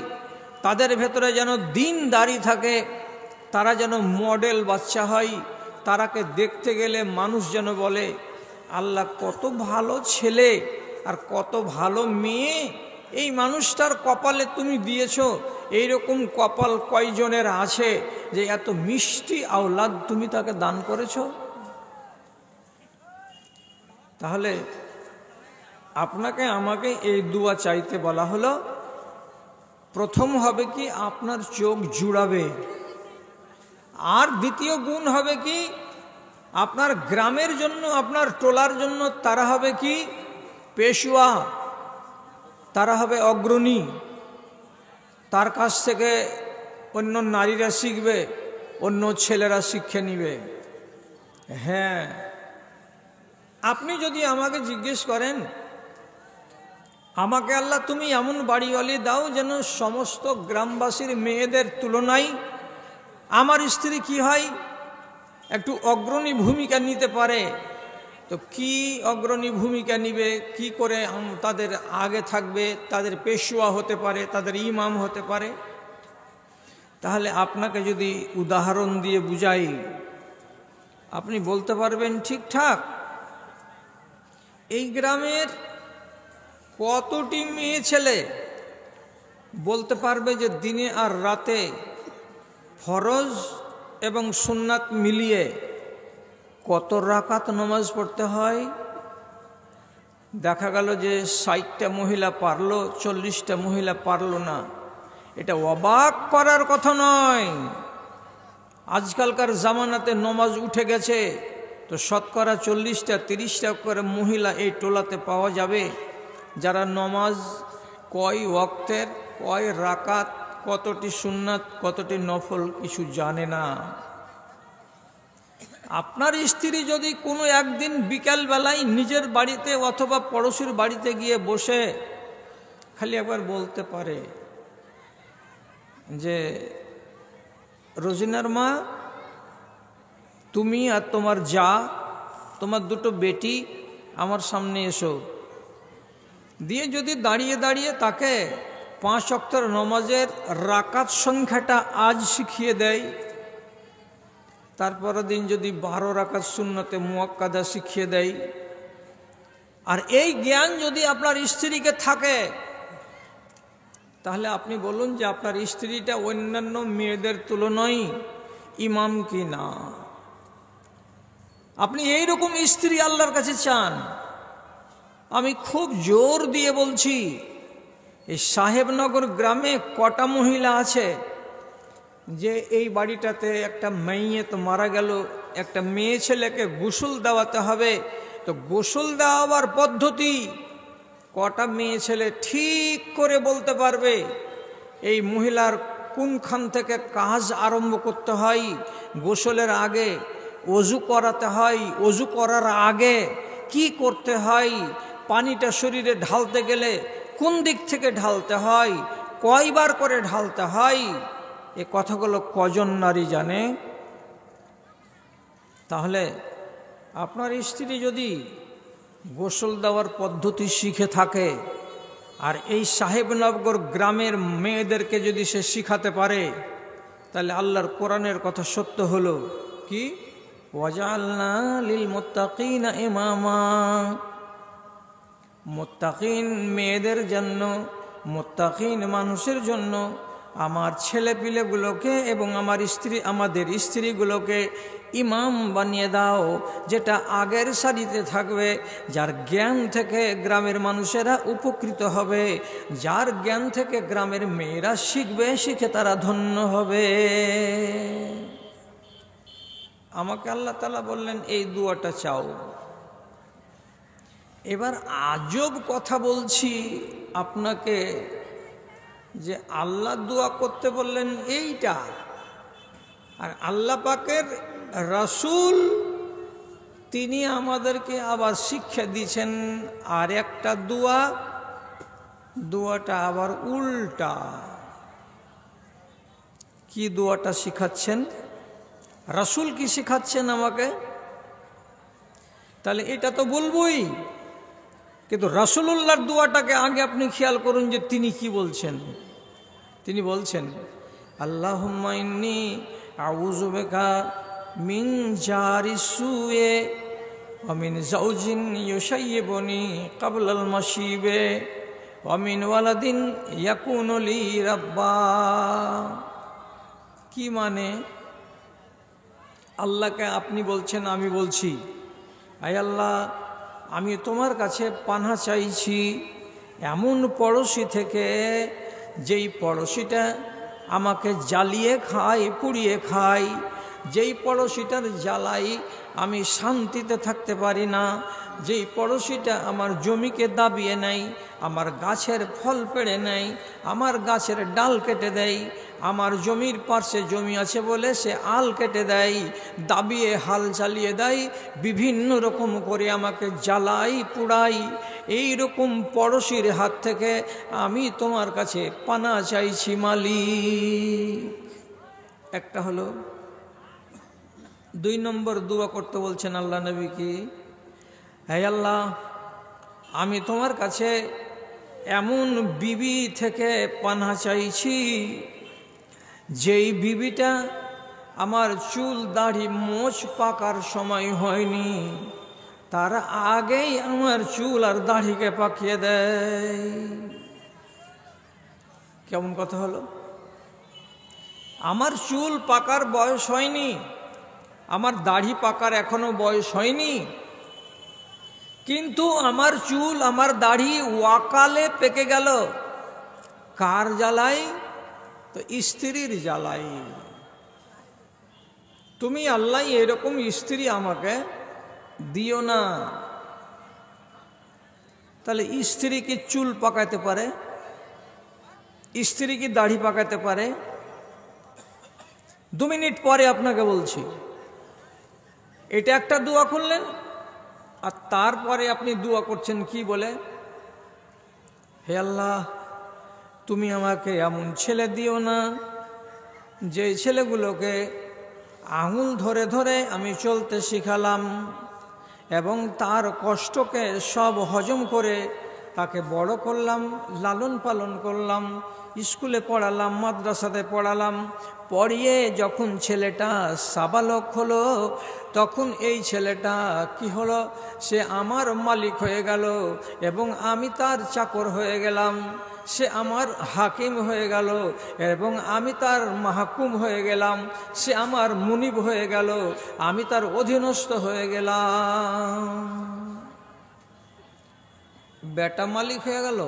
তাদের ভেতরে যেন দিনদারি থাকে, তারা যেন মডেল বাচ্চা হয়, তারাকে দেখতে গেলে মানুষ যেন বলে আল্লাহ কত ভালো ছেলে আর কত ভালো মেয়ে এই মানুষটার কপালে তুমি দিয়েছো। এইরকম কপাল কয়জনের আছে যে এত মিষ্টি আওলাদ তুমি তাকে দান করেছো? তাহলে আপনাকে আমাকে এই দুয়া চাইতে বলা হলো। প্রথম হবে কি, আপনার চোখ জুড়াবে। আর দ্বিতীয় গুণ হবে কি, আপনার গ্রামের জন্য, আপনার টোলার জন্য তারা হবে কি পেশোয়া, তারা হবে অগ্রণী। তার কাছ থেকে অন্য নারীরা শিখবে, অন্য ছেলেরা শিক্ষা নিবে। হ্যাঁ, আপনি যদি আমাকে জিজ্ঞেস করেন, আমাকে আল্লাহ তুমি এমন বাড়িওয়ালি দাও যেন সমস্ত গ্রামবাসীর মেয়েদের তুলনায় আমার স্ত্রী কি হয়, একটু অগ্রণী ভূমিকা নিতে পারে, তো কি অগ্রণী ভূমিকা নিবে, কি করে তাদের আগে থাকবে, তাদের পেশোয়া হতে পারে, তাদের ইমাম হতে পারে। তাহলে আপনাকে যদি উদাহরণ দিয়ে বুঝাই, আপনি বলতে পারবেন ঠিকঠাক এই গ্রামের কতটি মেয়ে ছেলে বলতে পারবে যে দিনে আর রাতে ফরজ এবং সুন্নাত মিলিয়ে কত রাকাত নামাজ পড়তে হয়? দেখা গেল যে 60টা মহিলা পারলো, 40টা মহিলা পারলো না। এটা অবাক করার কথা নয়। আজকালকার জামানাতে নমাজ উঠে গেছে, তো শতকরা 40টা 30টা করে মহিলা এই টোলাতে পাওয়া যাবে যারা নমাজ কয় ওয়াক্তের, কয় রাকাত, কতটি সুন্নাত, কতটি নফল কিছু জানে না। আপনার স্ত্রী যদি কোনো একদিন বিকাল বেলায় নিজের বাড়িতে অথবা পড়োশির বাড়িতে গিয়ে বসে খালি একবার বলতে পারে যে রোজিনার মা, তুমি আর তোমার যা, তোমার দুটো বেটি আমার সামনে এসো, দিয়ে যদি দাঁড়িয়ে দাঁড়িয়ে তাকে 5 ওয়াক্তের নমাজের রাকাত সংখ্যাটা আজ শিখিয়ে দেয়, তারপরের দিন যদি 12 রাকাত সুন্নতে মুআক্কাদা শিখিয়ে দেয়, আর এই জ্ঞান যদি আপনার স্ত্রীকে থাকে, তাহলে আপনি বলুন যে আপনার স্ত্রীটা অন্যান্য মেয়েদের তুলনায় ইমাম কি না? আপনি এইরকম স্ত্রী আল্লাহর কাছে চান? আমি খুব জোর দিয়ে বলছি, এই সাহেবনগর গ্রামে কটা মহিলা আছে যে এই বাড়িটাতে একটা মেয়ে তো মারা গেল, একটা মেয়ে ছেলেকে গোসল দেওয়াতে হবে, তো গোসল দেওয়ার পদ্ধতি কটা মেয়ে ছেলে ঠিক করে বলতে পারবে? এই মহিলার কোনখান থেকে কাজ আরম্ভ করতে হয়, গোসলের আগে অজু করাতে হয়, অজু করার আগে কি করতে হয়, পানিটা শরীরে ঢালতে গেলে কোন দিক থেকে ঢালতে হয়, কয়বার করে ঢালতে হয়, এ কথাগুলো কজন নারী জানে? তাহলে আপনার স্ত্রী যদি গোসল দেওয়ার পদ্ধতি শিখে থাকে আর এই সাহেবনগর গ্রামের মেয়েদেরকে যদি সে শিখাতে পারে, তাহলে আল্লাহর কোরআনের কথা সত্য হলো কি, ওয়াজআলনা লিল মুত্তাকিনা ইমামা। মুত্তাকিন মেয়েদের জন্য, মুত্তাকিন মানুষের জন্য আমার ছেলেপিলেগুলোকে এবং আমাদের স্ত্রীগুলোকে ইমাম বানিয়ে দাও, যেটা আগের সারিতে থাকবে, যার জ্ঞান থেকে গ্রামের মানুষেরা উপকৃত হবে, যার জ্ঞান থেকে গ্রামের মেয়েরা শিখবে, শিখে তারা ধন্য হবে। আমাকে আল্লাহ তাআলা বললেন এই দুয়াটা চাও। এবার আজব কথা বলছি আপনাকে, যে আল্লাহ দোয়া করতে বললেন এইটা, আর আল্লাহ পাকের রাসূল তিনি আমাদেরকে আবার শিক্ষা দিয়েছেন আর একটা দোয়াটা আবার উল্টা। কি দোয়াটা শিখাচ্ছেন রাসূল, কি শিখাচ্ছেন আমাকে? তাহলে এটা তো বলবোই, কিন্তু রাসূলুল্লাহর দোয়াটাকে আগে আপনি খেয়াল করুন যে তিনি কি বলছেন। তিনি বলছেন, আল্লাহুম্মা ইন্নী আউযু বিকা মিন জারি সুয়ে ওয়া মিন যাওজিন ইউশাইয়িবুনি ক্বাবলাল মাশিবে ওয়া মিন ওয়ালাদিন ইয়াকুনু লি রাব্বা। কি মানে? আল্লাহকে আপনি বলছেন, আমি বলছি, আয় আল্লাহ, আমি তোমার কাছে পানাহ চাইছি এমন পড়োশী থেকে, যেই পড়োশীটা আমাকে জ্বালিয়ে খায়, পুড়িয়ে খায়, যেই পড়োশীটার জ্বালাই আমি শান্তিতে থাকতে পারি না, যেই পড়োশীটা আমার জমিকে দাবিয়ে নেয়, আমার গাছের ফল পেড়ে নেয়, আমার গাছের ডাল কেটে দেয়, আমার জমির পাশে জমি আছে বলে সে আল কেটে দেয়, দাবিয়ে হাল চালিয়ে দেয়, বিভিন্ন রকম করে আমাকে জ্বালাই পুড়াই, এই রকম পড়োশীর হাত থেকে আমি তোমার কাছে পানাহ চাইছি মালিক। একটা হলো। 2 নম্বর দোয়া করতে বলছেন আল্লাহ নবী কি, হে আল্লাহ, আমি তোমার কাছে এমন বিবি থেকে পানাহ চাইছি, যেই বিবিটা আমার চুল দাড়ি মোচ পাকার সময় হয়নি, তার আগেই আমার চুল আর দাড়িকে পাকিয়ে দেয়। কেমন কথা হলো? আমার চুল পাকার বয়স হয়নি, আমার দাড়ি পাকার এখনো বয়স হয়নি, কিন্তু আমার চুল আমার দাড়ি ওয়াকালে পেকে গেল। কার জ্বালাই? তো স্ত্রীর জ্বালাই। তুমি আল্লাহ এরকম স্ত্রী আমাকে দিও না। তাহলে স্ত্রী কি চুল পাকাতে পারে? স্ত্রী কি দাড়ি পাকাতে পারে? 2 মিনিট পরে আপনাকে বলছি। এটা একটা দোয়া করলেন, আর তারপরে আপনি দোয়া করছেন কি বলে, হে আল্লাহ, তুমি আমাকে এমন ছেলে দিও না যে ছেলেগুলোকে আঙুল ধরে ধরে আমি চলতে শিখালাম এবং তার কষ্টকে সব হজম করে তাকে বড় করলাম, লালন পালন করলাম, স্কুলে পড়ালাম, মাদ্রাসাতে পড়ালাম, পড়িয়ে যখন ছেলেটা সাবালক হলো, তখন এই ছেলেটা কি হলো, সে আমার মালিক হয়ে গেল এবং আমি তার চাকর হয়ে গেলাম, সে আমার হাকিম হয়ে গেল এবং আমি তার মাহকুম হয়ে গেলাম, সে আমার মুনিব হয়ে গেল, আমি তার অধীনস্থ হয়ে গেলাম। বেটা মালিক হয়ে গেল,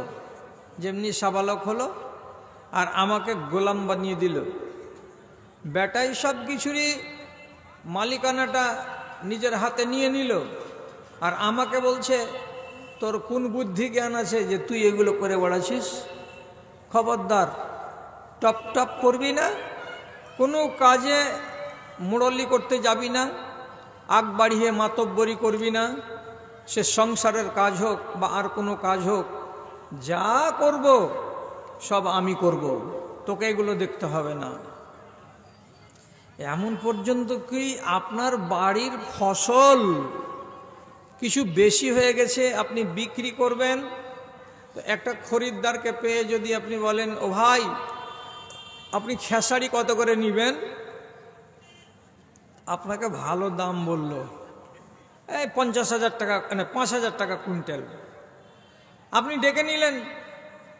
যেমনি সাবালক হলো, আর আমাকে গোলাম বানিয়ে দিল। বেটাই সব কিছুরই মালিকানাটা নিজের হাতে নিয়ে নিল, আর আমাকে বলছে তোর কোন বুদ্ধি জ্ঞান আছে যে তুই এগুলো করে বেড়াচ্ছিস? খবরদার, টপ টপ করবি না, কোনো কাজে মুরল্লি করতে যাবি না, আগ বাড়িয়ে মাতব্বরি করবি না, সে সংসারের কাজ হোক বা আর কোনো কাজ হোক, যা করব সব আমি করব, তোকে এগুলো দেখতে হবে না। এমন পর্যন্ত কি আপনার বাড়ির ফসল কিছু বেশি হয়ে গেছে, আপনি বিক্রি করবেন, তো একটা খরিদ্দারকে পেয়ে যদি আপনি বলেন, ও ভাই আপনি খেসারি কত করে নেবেন, আপনাকে ভালো দাম বলল, এই 50,000 টাকা, 5,000 টাকা কুইন্টাল, আপনি ডেকে নিলেন,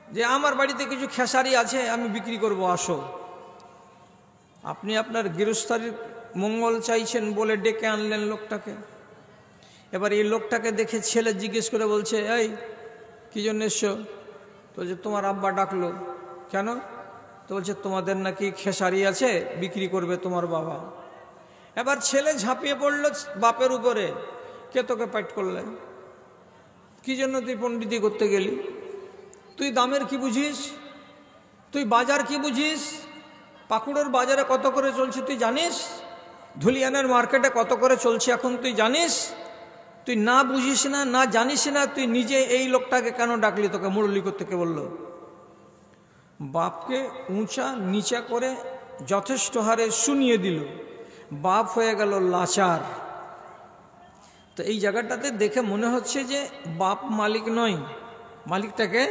যে আমার বাড়িতে কিছু খেসারি আছে, আমি বিক্রি করব, আসো। আপনি আপনার গৃহস্থালির মঙ্গল চাইছেন বলে ডেকে আনলেন লোকটাকে। এবার এই লোকটাকে দেখে ছেলে জিজ্ঞেস করে বলছে, এই কী জন্য এসছো? তো বলছে তোমার আব্বা ডাকলো। কেন? তো বলছে তোমাদের নাকি খেসারি আছে, বিক্রি করবে তোমার বাবা। এবার ছেলে ঝাঁপিয়ে পড়লো বাপের উপরে, কে তোকে পাইট করলে? কি জন্য তুই পণ্ডিতি করতে গেলি? তুই দামের কি বুঝিস? তুই বাজার কি বুঝিস? পাকুড়ের বাজারে কত করে চলছে তুই জানিস? ধুলিয়ানের মার্কেটে কত করে চলছে এখন তুই জানিস? তুই না বুঝিস না, না জানিস না, তুই নিজে এই লোকটাকে কেন ডাকলি? তোকে মুরলি করতে কে বললো? বাপকে উঁচা নিচা করে যথেষ্ট হারে শুনিয়ে দিল। বাপ হয়ে গেল লাচার। তো এই জায়গাটাতে দেখে মনে হচ্ছে যে বাপ মালিক নয়, মালিকটাকে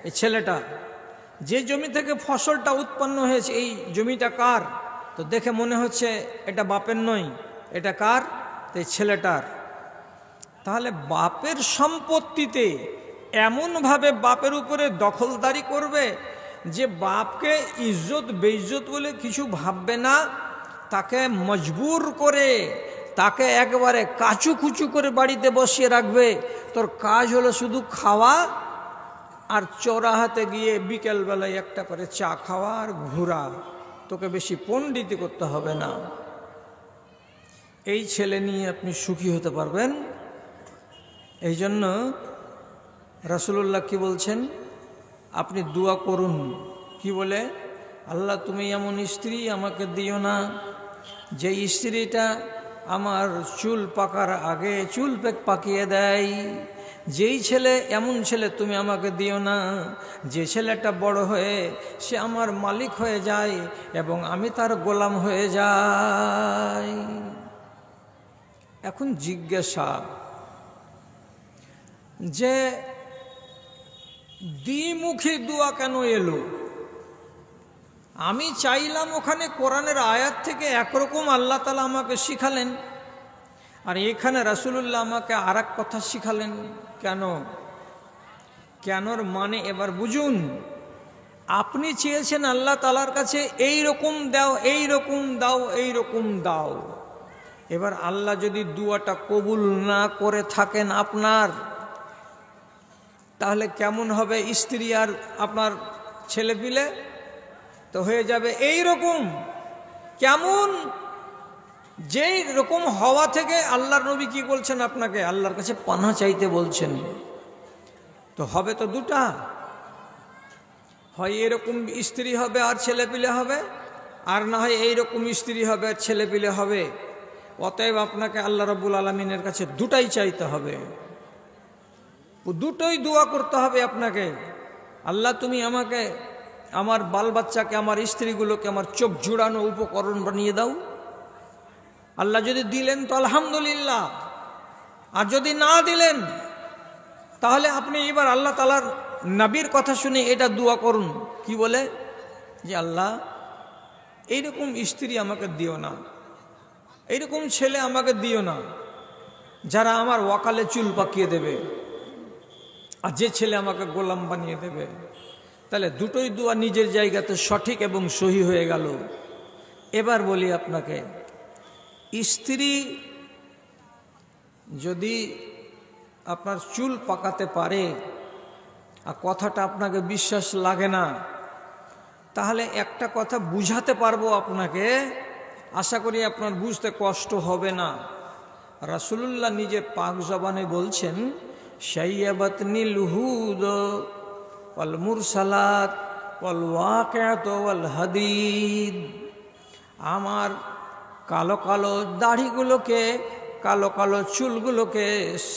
এই ছেলেটা। যে জমি থেকে ফসলটা উৎপন্ন হয়েছে এই জমিটা কার? তো দেখে মনে হচ্ছে এটা বাপের নয়, এটা কার? এই ছেলেটার। তাহলে বাপের সম্পত্তিতে এমনভাবে বাপের উপরে দখলদারি করবে যে বাপকে ইজ্জত বেইজ্জত বলে কিছু ভাববে না, তাকে মজবুর করে, তাকে একবারে কাচু কুচু করে বাড়িতে বসিয়ে রাখবে। তোর কাজ হলো শুধু খাওয়া আর চৌরাহাতে গিয়ে বিকেলবেলায় একটা করে চা খাওয়া আর ঘোরা, তোকে বেশি পণ্ডিতি করতে হবে না। এই ছেলে নিয়ে আপনি সুখী হতে পারবেন। এই জন্য রাসূলুল্লাহ কি বলছেন? আপনি দোয়া করুন। কি বলে? আল্লাহ তুমি এমন স্ত্রী আমাকে দিও না যে স্ত্রীটা আমার চুল পাকার আগে চুল পাকিয়ে দেয়। যেই ছেলে, এমন ছেলে তুমি আমাকে দিও না যে ছেলেটা বড় হয়ে সে আমার মালিক হয়ে যায় এবং আমি তার গোলাম হয়ে যাই। এখন জিজ্ঞাসা যে দ্বিমুখী দোয়া কেন এলো? আমি চাইলাম ওখানে কোরআনের আয়াত থেকে একরকম আল্লাহ তাআলা আমাকে শিখালেন, আর এখানে রাসূলুল্লাহ আমাকে আর এক কথা শিখালেন। কেন? কেনর মানে এবার বুঝুন। আপনি চেয়েছেন আল্লাহ তাআলার কাছে এই রকম দাও, এই রকম দাও, এই রকম দাও। এবার আল্লাহ যদি দুয়াটা কবুল না করে থাকেন আপনার, তাহলে কেমন হবে? স্ত্রী আর আপনার ছেলে পিলে তো হয়ে যাবে এই রকম। কেমন? যেই রকম হওয়া থেকে আল্লাহর নবী কি বলছেন? আপনাকে আল্লাহর কাছে পানাহ চাইতে বলছেন। তো হবে তো দুটা, হয় এরকম স্ত্রী হবে আর ছেলে পিলে হবে, আর না হয় এইরকম স্ত্রী হবে আর ছেলে পিলে হবে। অতএব আপনাকে আল্লাহ রাব্বুল আলামিনের কাছে দুটাই চাইতে হবে, দুটোই দোয়া করতে হবে আপনাকে। আল্লাহ তুমি আমাকে, আমার বাল বাচ্চাকে, আমার স্ত্রীগুলোকে আমার চোখ জুড়ানো উপকরণ বানিয়ে দাও। আল্লাহ যদি দিলেন তো আলহামদুলিল্লাহ, আর যদি না দিলেন তাহলে আপনি এবার আল্লাহ তাআলার নবীর কথা শুনে এটা দোয়া করুন। কি বলে? যে আল্লাহ এইরকম স্ত্রী আমাকে দিও না, এইরকম ছেলে আমাকে দিও না যারা আমার ওয়াকালে চুল পাকিয়ে দেবে, আর যে ছেলে আমাকে গোলাম বানিয়ে দেবে। তাহলে দুটোই দোয়া নিজের জায়গাতে সঠিক এবং সহি হয়ে গেল। এবার বলি আপনাকে, স্ত্রী যদি আপনার চুল পাকাতে পারে আর কথাটা আপনাকে বিশ্বাস লাগে না, তাহলে একটা কথা বুঝাতে পারবো আপনাকে, আশা করি আপনার বুঝতে কষ্ট হবে না। রাসূলুল্লাহ নিজের পাক জবানে বলছেন, শাইয়াবাতনিল হুদ ওয়াল মুরসালাত ওয়াল ওয়াকিআত ওয়াল হাদিদ। আমার কালো কালো দাড়িগুলোকে, কালো কালো চুলগুলোকে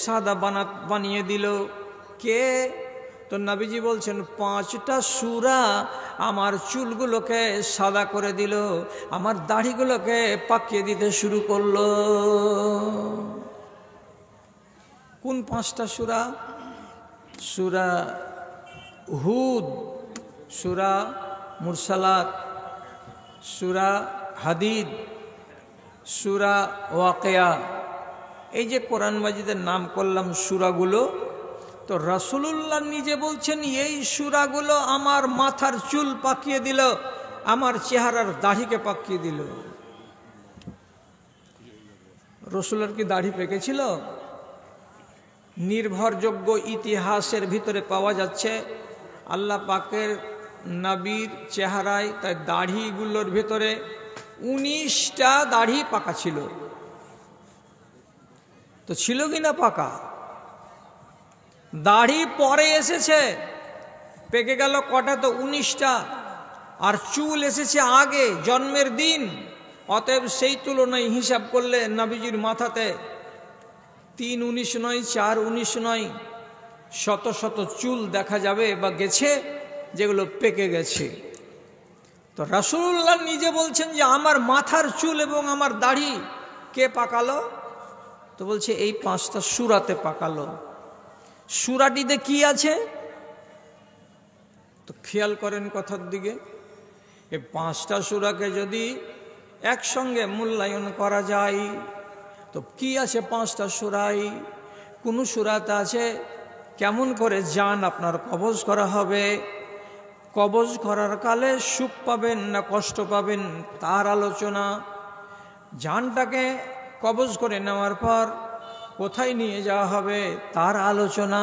সাদা বানিয়ে দিল কে? তো নবীজি বলছেন 5টা সূরা আমার চুলগুলোকে সাদা করে দিল, আমার দাড়িগুলোকে পাকিয়ে দিতে শুরু করলো। কোন 5টা সূরা? সূরা হুদ, সূরা মুরসালাত, সূরা হাদিদ, সূরা ওয়াকিয়া। এই যে কোরআন মাজিদের নাম করলাম সূরাগুলো, তো রাসূলুল্লাহ নিজে বলছেন এই সূরাগুলো আমার মাথার চুল পাকিয়ে দিল, আমার চেহারার দাড়িকে পাকিয়ে দিল। রাসূলের কি দাড়ি পেকেছিল? নির্ভরযোগ্য ইতিহাসের ভিতরে পাওয়া যাচ্ছে আল্লাহ পাকের নবীর চেহারায় তাই দাড়িগুলোর ভিতরে 19টা দাড়ি পাকা ছিল। তো ছিল কিনা পাকা? দাড়ি পরে এসেছে, পেকে গেল কটা? তো 19টা। আর চুল এসেছে আগে, জন্মের দিন। অতএব সেই তুলনায় হিসাব করলে নবীজির মাথাতে 3-19 নয়, 4-19 নয়, শত শত চুল দেখা যাবে বা গেছে, যেগুলো পেকে গেছে। তো রাসূলুল্লাহ নিজে বলছেন যে আমার মাথার চুল এবং আমার দাড়ি কে পাকালো? তো বলছে এই 5টা সূরাতে পাকালো। সূরাটিতে কি আছে? তো খেয়াল করেন কথার দিকে। এই 5টা সূরাকে যদি একসঙ্গে মূল্যায়ন করা যায় তো কি আছে 5টা সূরায়? কোন সূরাতে আছে কেমন করে জান আপনার কবজ করা হবে, কবজ করার কালে সুখ পাবেন না কষ্ট পাবেন তার আলোচনা, জানটাকে কবজ করে নেওয়ার পর কোথায় নিয়ে যাওয়া হবে তার আলোচনা,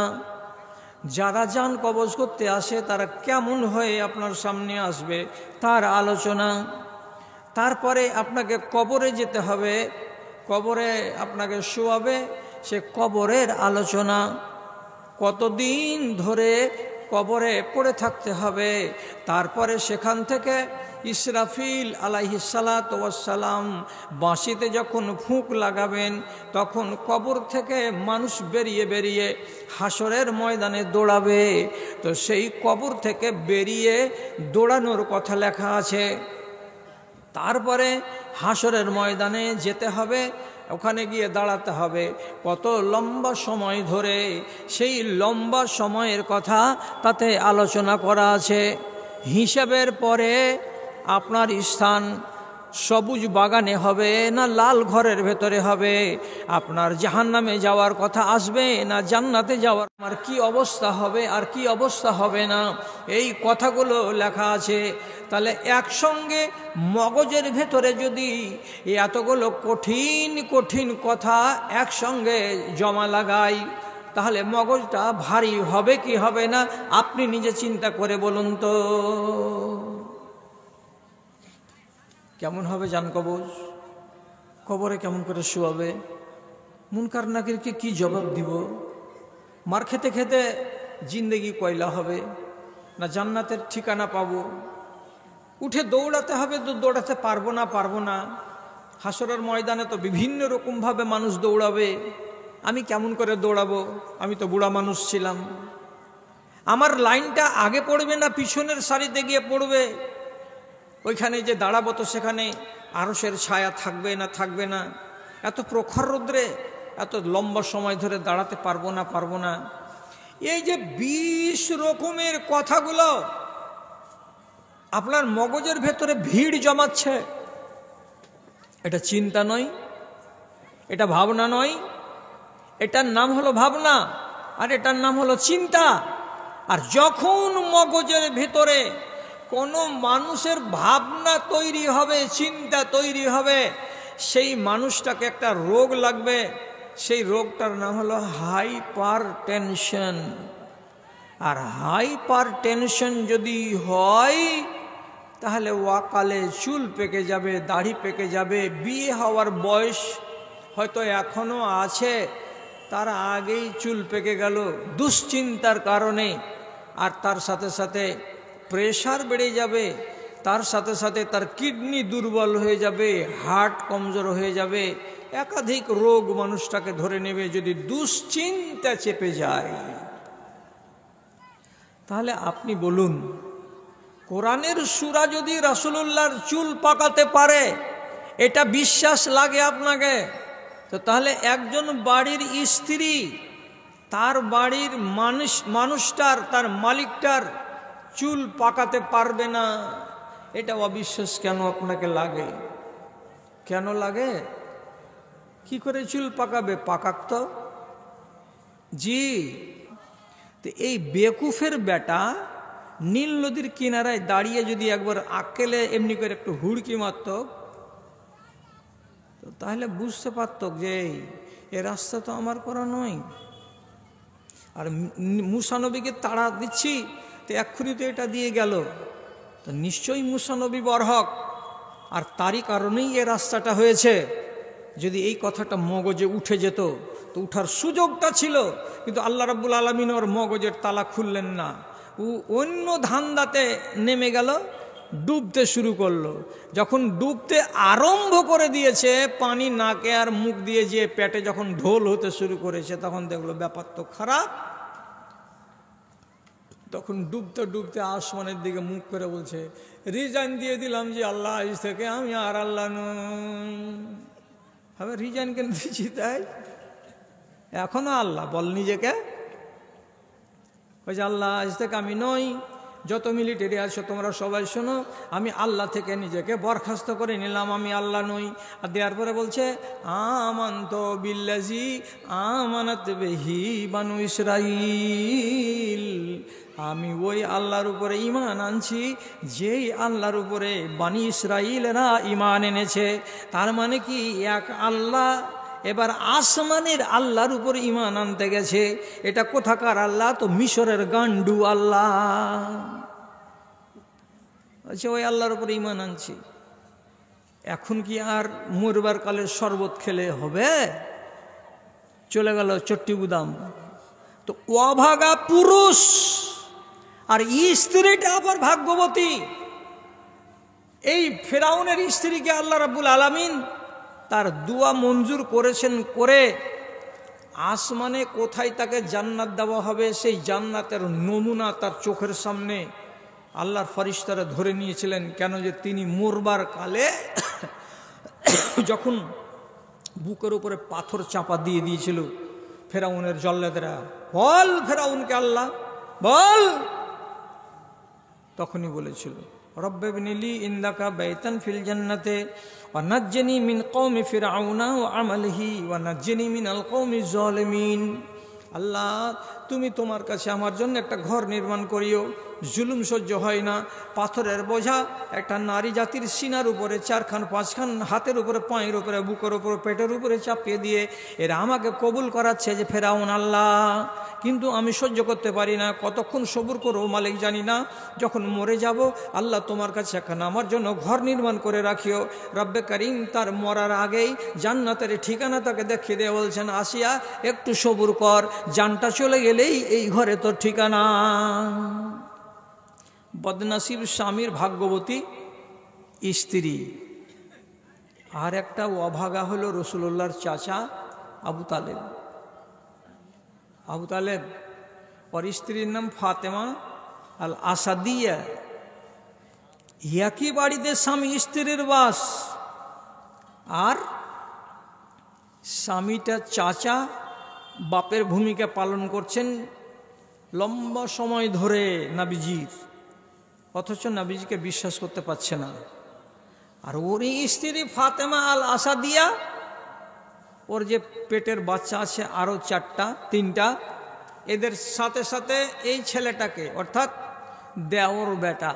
যারা জান কবজ করতে আসে তারা কেমন হয়ে আপনার সামনে আসবে তার আলোচনা, তারপরে আপনাকে কবরে যেতে হবে, কবরে আপনাকে শোয়াবে সে কবরের আলোচনা, কতদিন ধরে কবরে পড়ে থাকতে হবে, তারপরে সেখান থেকে ইসরাফিল আলাইহিসসালাতু ওয়াসসালাম বাঁশিতে যখন ফুঁক লাগাবেন তখন কবর থেকে মানুষ বেরিয়ে বেরিয়ে হাসরের ময়দানে দৌড়াবে। তো সেই কবর থেকে বেরিয়ে দৌড়ানোর কথা লেখা আছে। তারপরে হাসরের ময়দানে যেতে হবে, ওখানে গিয়ে দাঁড়াতে হবে কত লম্বা সময় ধরে, সেই লম্বা সময়ের কথা তাতে আলোচনা করা আছে। হিসাবের পরে আপনার স্থান সবুজ বাগানে হবে না লাল ঘরের ভেতরে হবে, আপনার জাহান্নামে যাওয়ার কথা আসবে না জান্নাতে যাওয়ার, আর কি অবস্থা হবে আর কি অবস্থা হবে না, এই কথাগুলো লেখা আছে। তাহলে একসঙ্গে মগজের ভেতরে যদি এতগুলো কঠিন কঠিন কথা একসঙ্গে জমা লাগাই তাহলে মগজটা ভারী হবে কি হবে না আপনি নিজে চিন্তা করে বলুন তো। কেমন হবে জান কবজ? কবরে কেমন করে শোয়াবে? মুনকার নাকিরকে কি জবাব দিব? মার খেতে খেতে জিন্দেগি কয়লা হবে না জান্নাতের ঠিকানা পাবো? উঠে দৌড়াতে হবে তো দৌড়াতে পারবো না। হাসরের ময়দানে তো বিভিন্ন রকমভাবে মানুষ দৌড়াবে, আমি কেমন করে দৌড়াবো? আমি তো বুড়া মানুষ ছিলাম। আমার লাইনটা আগে পড়বে না পিছনের সারিতে গিয়ে পড়বে? ওইখানে যে দাঁড়াবো তো সেখানে আরশের ছায়া থাকবে না থাকবে না? এত প্রখর রৌদ্রে এত লম্বা সময় ধরে দাঁড়াতে পারবো না। এই যে 20 রকমের কথাগুলো আপনার মগজের ভেতরে ভিড় জমাচ্ছে, এটা চিন্তা নয়, এটা ভাবনা নয়, এটার নাম হলো ভাবনা আর এটার নাম হলো চিন্তা। আর যখন মগজের ভেতরে কোনো মানুষের ভাবনা তৈরি হবে, চিন্তা তৈরি হবে, সেই মানুষটাকে একটা রোগ লাগবে, সেই রোগটার নাম হলো হাইপার টেনশন। আর হাইপার টেনশন যদি হয় তাহলে ওয়াকালে চুল পেকে যাবে, দাড়ি পেকে যাবে, বিয়ে হওয়ার বয়স হয়তো এখনো আছে, তার আগেই চুল পেকে গেল দুশ্চিন্তার কারণে। আর তার সাথে সাথে প্রেশার বেড়ে যাবে, তার সাথে সাথে তার কিডনি দুর্বল হয়ে যাবে, হার্ট কমজোর হয়ে যাবে, একাধিক রোগ মানুষটাকে ধরে নেবে যদি দুশ্চিন্তা চেপে যায়। তাহলে আপনি বলুন, কোরআনের সূরা যদি রাসূলুল্লাহর চুল পাকাতে পারে এটা বিশ্বাস লাগে আপনাকে, তো তাহলে একজন বাড়ির স্ত্রী তার বাড়ির মানুষটার তার মালিকটার চুল পাকাতে পারবে না, এটা অবিশ্বাস কেন আপনাকে লাগে? কেন লাগে? কি করে চুল পাকাবে? পাকাক তো। জি, তো এই বেকুফের বেটা নীল নদীর কিনারায় দাঁড়িয়ে যদি একবার আক্কেলে এমনি করে একটু হুড়কি মারত, তো তাহলে বুঝতে পারত যে এ রাস্তা তো আমার করা নয়। আর মুসা নবীকে তাড়া দিচ্ছি, তো এক্ষুনি তো এটা দিয়ে গেল, তো নিশ্চয়ই মুসা নবী বরহক, আর তারই কারণেই এ রাস্তাটা হয়েছে। যদি এই কথাটা মগজে উঠে যেত তো উঠার সুযোগটা ছিল, কিন্তু আল্লাহ রাব্বুল আলামিন ওর মগজের তালা খুললেন না। ও অন্য ধান্দাতে নেমে গেল, ডুবতে শুরু করলো। যখন ডুবতে আরম্ভ করে দিয়েছে, পানি নাকে আর মুখ দিয়ে যে পেটে যখন ঢোল হতে শুরু করেছে, তখন দেখলো ব্যাপার তো খারাপ। তখন ডুবতে ডুবতে আসমানের দিকে মুখ করে বলছে, রিজাইন দিয়ে দিলাম যে আল্লাহ, আজ থেকে আমি আর আল্লাহ নই। হবে রিজাইন কেন দিচ্ছি? তাই এখনো আল্লাহ বল নিজেকে, ওই যে আল্লাহ আজ থেকে আমি নই। যত মিলিটারি আছো তোমরা সবাই শোনো, আমি আল্লাহ থেকে নিজেকে বরখাস্ত করে নিলাম, আমি আল্লাহ নই। আর দেওয়ার পরে বলছে, আমান্ত বিল্লাজি আমানাত বিহি বানু ইসরাইল, আমি ওই আল্লাহর উপরে ঈমান আনছি যেই আল্লাহর উপরে বানি ইসরাইলেরা ঈমান এনেছে। তার মানে কি এক আল্লাহ এবার আসমানের আল্লাহর উপর ঈমান আনতে গেছে। এটা কোথাকার আল্লাহ? তো মিশরের গান্ডু আল্লাহ। আচ্ছা, ওই আল্লাহর উপর ঈমান আনছি। এখন কি আর মরবার কালের শরবত খেলে হবে? চলে গেল চট্টিগুদাম। তো অভাগা পুরুষ আর স্ত্রীটা আবার ভাগ্যবতী। এই ফেরাউনের স্ত্রীকে আল্লাহ রাব্বুল আলামিন তার দুয়া মঞ্জুর করেছেন, করে আসমানে কোথায় তাকে জান্নাত দেওয়া হবে সেই জান্নাতের নমুনা তার চোখের সামনে আল্লাহর ফেরেশতারা ধরে নিয়েছিলেন। কেন যে তিনি মরবার কালে যখন বুকের উপরে পাথর চাপা দিয়ে দিয়েছিল ফেরাউনের জল্লাদেরা, বল ফেরাউনকে আল্লাহ বল, তখনই বলেছিল, রব্বিবনিলি ইনদাকা বাইতান ফিল জান্নাতে ওয়া নাজ্জিনি মিন কওমি ফিরআউনা ওয়া আমালিহি ওয়া নাজ্জিনি মিনাল কওমিজ জালিমিন। আল্লাহ, তুমি তোমার কাছে আমার জন্য একটা ঘর নির্মাণ করিও, জুলুম সহ্য হয় না। পাথরের বোঝা একটা নারী জাতির সিনার উপরে 4খান 5খান, হাতের উপরে, পায়ের উপরে, বুকের উপরে, পেটের উপরে চাপিয়ে দিয়ে এরা আমাকে কবুল করাচ্ছে যে ফেরাউন আল্লাহ, কিন্তু আমি সহ্য করতে পারি না। কতক্ষণ সবুর করো মালিক জানি না। যখন মরে যাব আল্লাহ তোমার কাছে এখন আমার জন্য ঘর নির্মাণ করে রাখিও। রব্বে করিম তার মরার আগেই জান্নাতের ঠিকানা তাকে দেখিয়ে দিয়ে বলছেন, আসিয়া একটু সবুর কর, জানটা চলে গেলেই এই ঘরে তোর ঠিকানা। বদনসিব স্বামীর ভাগ্যবতী স্ত্রী। আর একটা অভাগা হলো রাসূলুল্লাহর চাচা আবু তালেব। আবু তালেব ওর স্ত্রীর নাম ফাতেমা আল আসাদিয়া। একই বাড়িতে স্বামী স্ত্রীর বাস, আর স্বামীটা চাচা বাপের ভূমিকা পালন করছেন লম্বা সময় ধরে নবীজির, অথচ নবীজিকে বিশ্বাস করতে পারছে না। আর ওর স্ত্রী ফাতেমা আল আসাদিয়া, ওর যে পেটের বাচ্চা আছে আরও 3টা, এদের সাথে সাথে এই ছেলেটাকে, অর্থাৎ দেওর বেটা,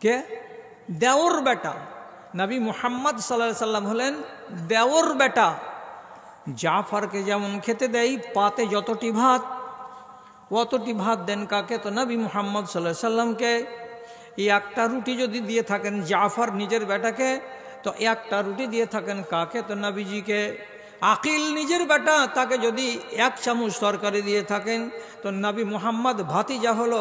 কে? দেওর বেটা। নবী মুহাম্মদ সাল্লাল্লাহু আলাইহি সাল্লাম হলেন দেওর বেটা। জাফরকে যেমন খেতে দেয় পাতে যতটি ভাত, অতটি ভাত দেন কাকে? তো নবী মুহাম্মদ সাল্লাল্লাহু আলাইহি সাল্লামকে। এই একটা রুটি যদি দিয়ে থাকেন জাফর নিজের বেটাকে, তো একটা রুটি দিয়ে থাকেন কাকে? তো নবীজিকে। আকিল নিজের বেটা, তাকে যদি 1 চামচ তরকারি দিয়ে থাকেন, তো নবী মুহাম্মদ ভাতিজা হলো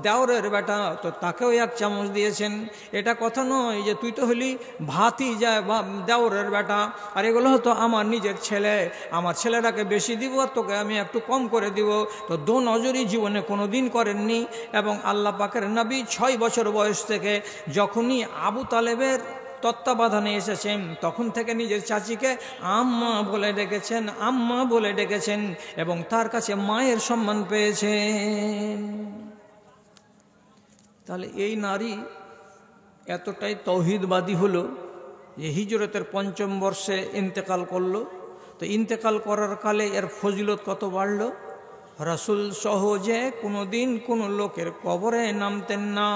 দেওরের বেটা, তো তাকেও 1 চামচ দিয়েছেন। এটা কথা নয় যে তুই তো হলি ভাতিজা বা দেওরের বেটা, আর এগুলো হতো আমার নিজের ছেলে, আমার ছেলেটাকে বেশি দিব আর তোকে আমি একটু কম করে দিব। তো দো নজরই জীবনে কোনো দিন করেননি। এবং আল্লাহ পাকের নবী 6 বছর বয়স থেকে যখনই আবু তালেবের তত্ত্বাবধানে এসেছেন, তখন থেকে নিজের চাচিকে আম্মা বলে ডেকেছেন, আম্মা বলে ডেকেছেন, এবং তার কাছে মায়ের সম্মান পেয়েছেন। তাহলে এই নারী এতটাই তৌহিদবাদী হলো যে হিজরতের 5ম বর্ষে ইন্তেকাল করলো। তো ইন্তেকাল করার কালে এর ফজিলত কত বাড়ল? রাসূল সহজে কোনোদিন কোনো লোকের কবরে নামতেন না,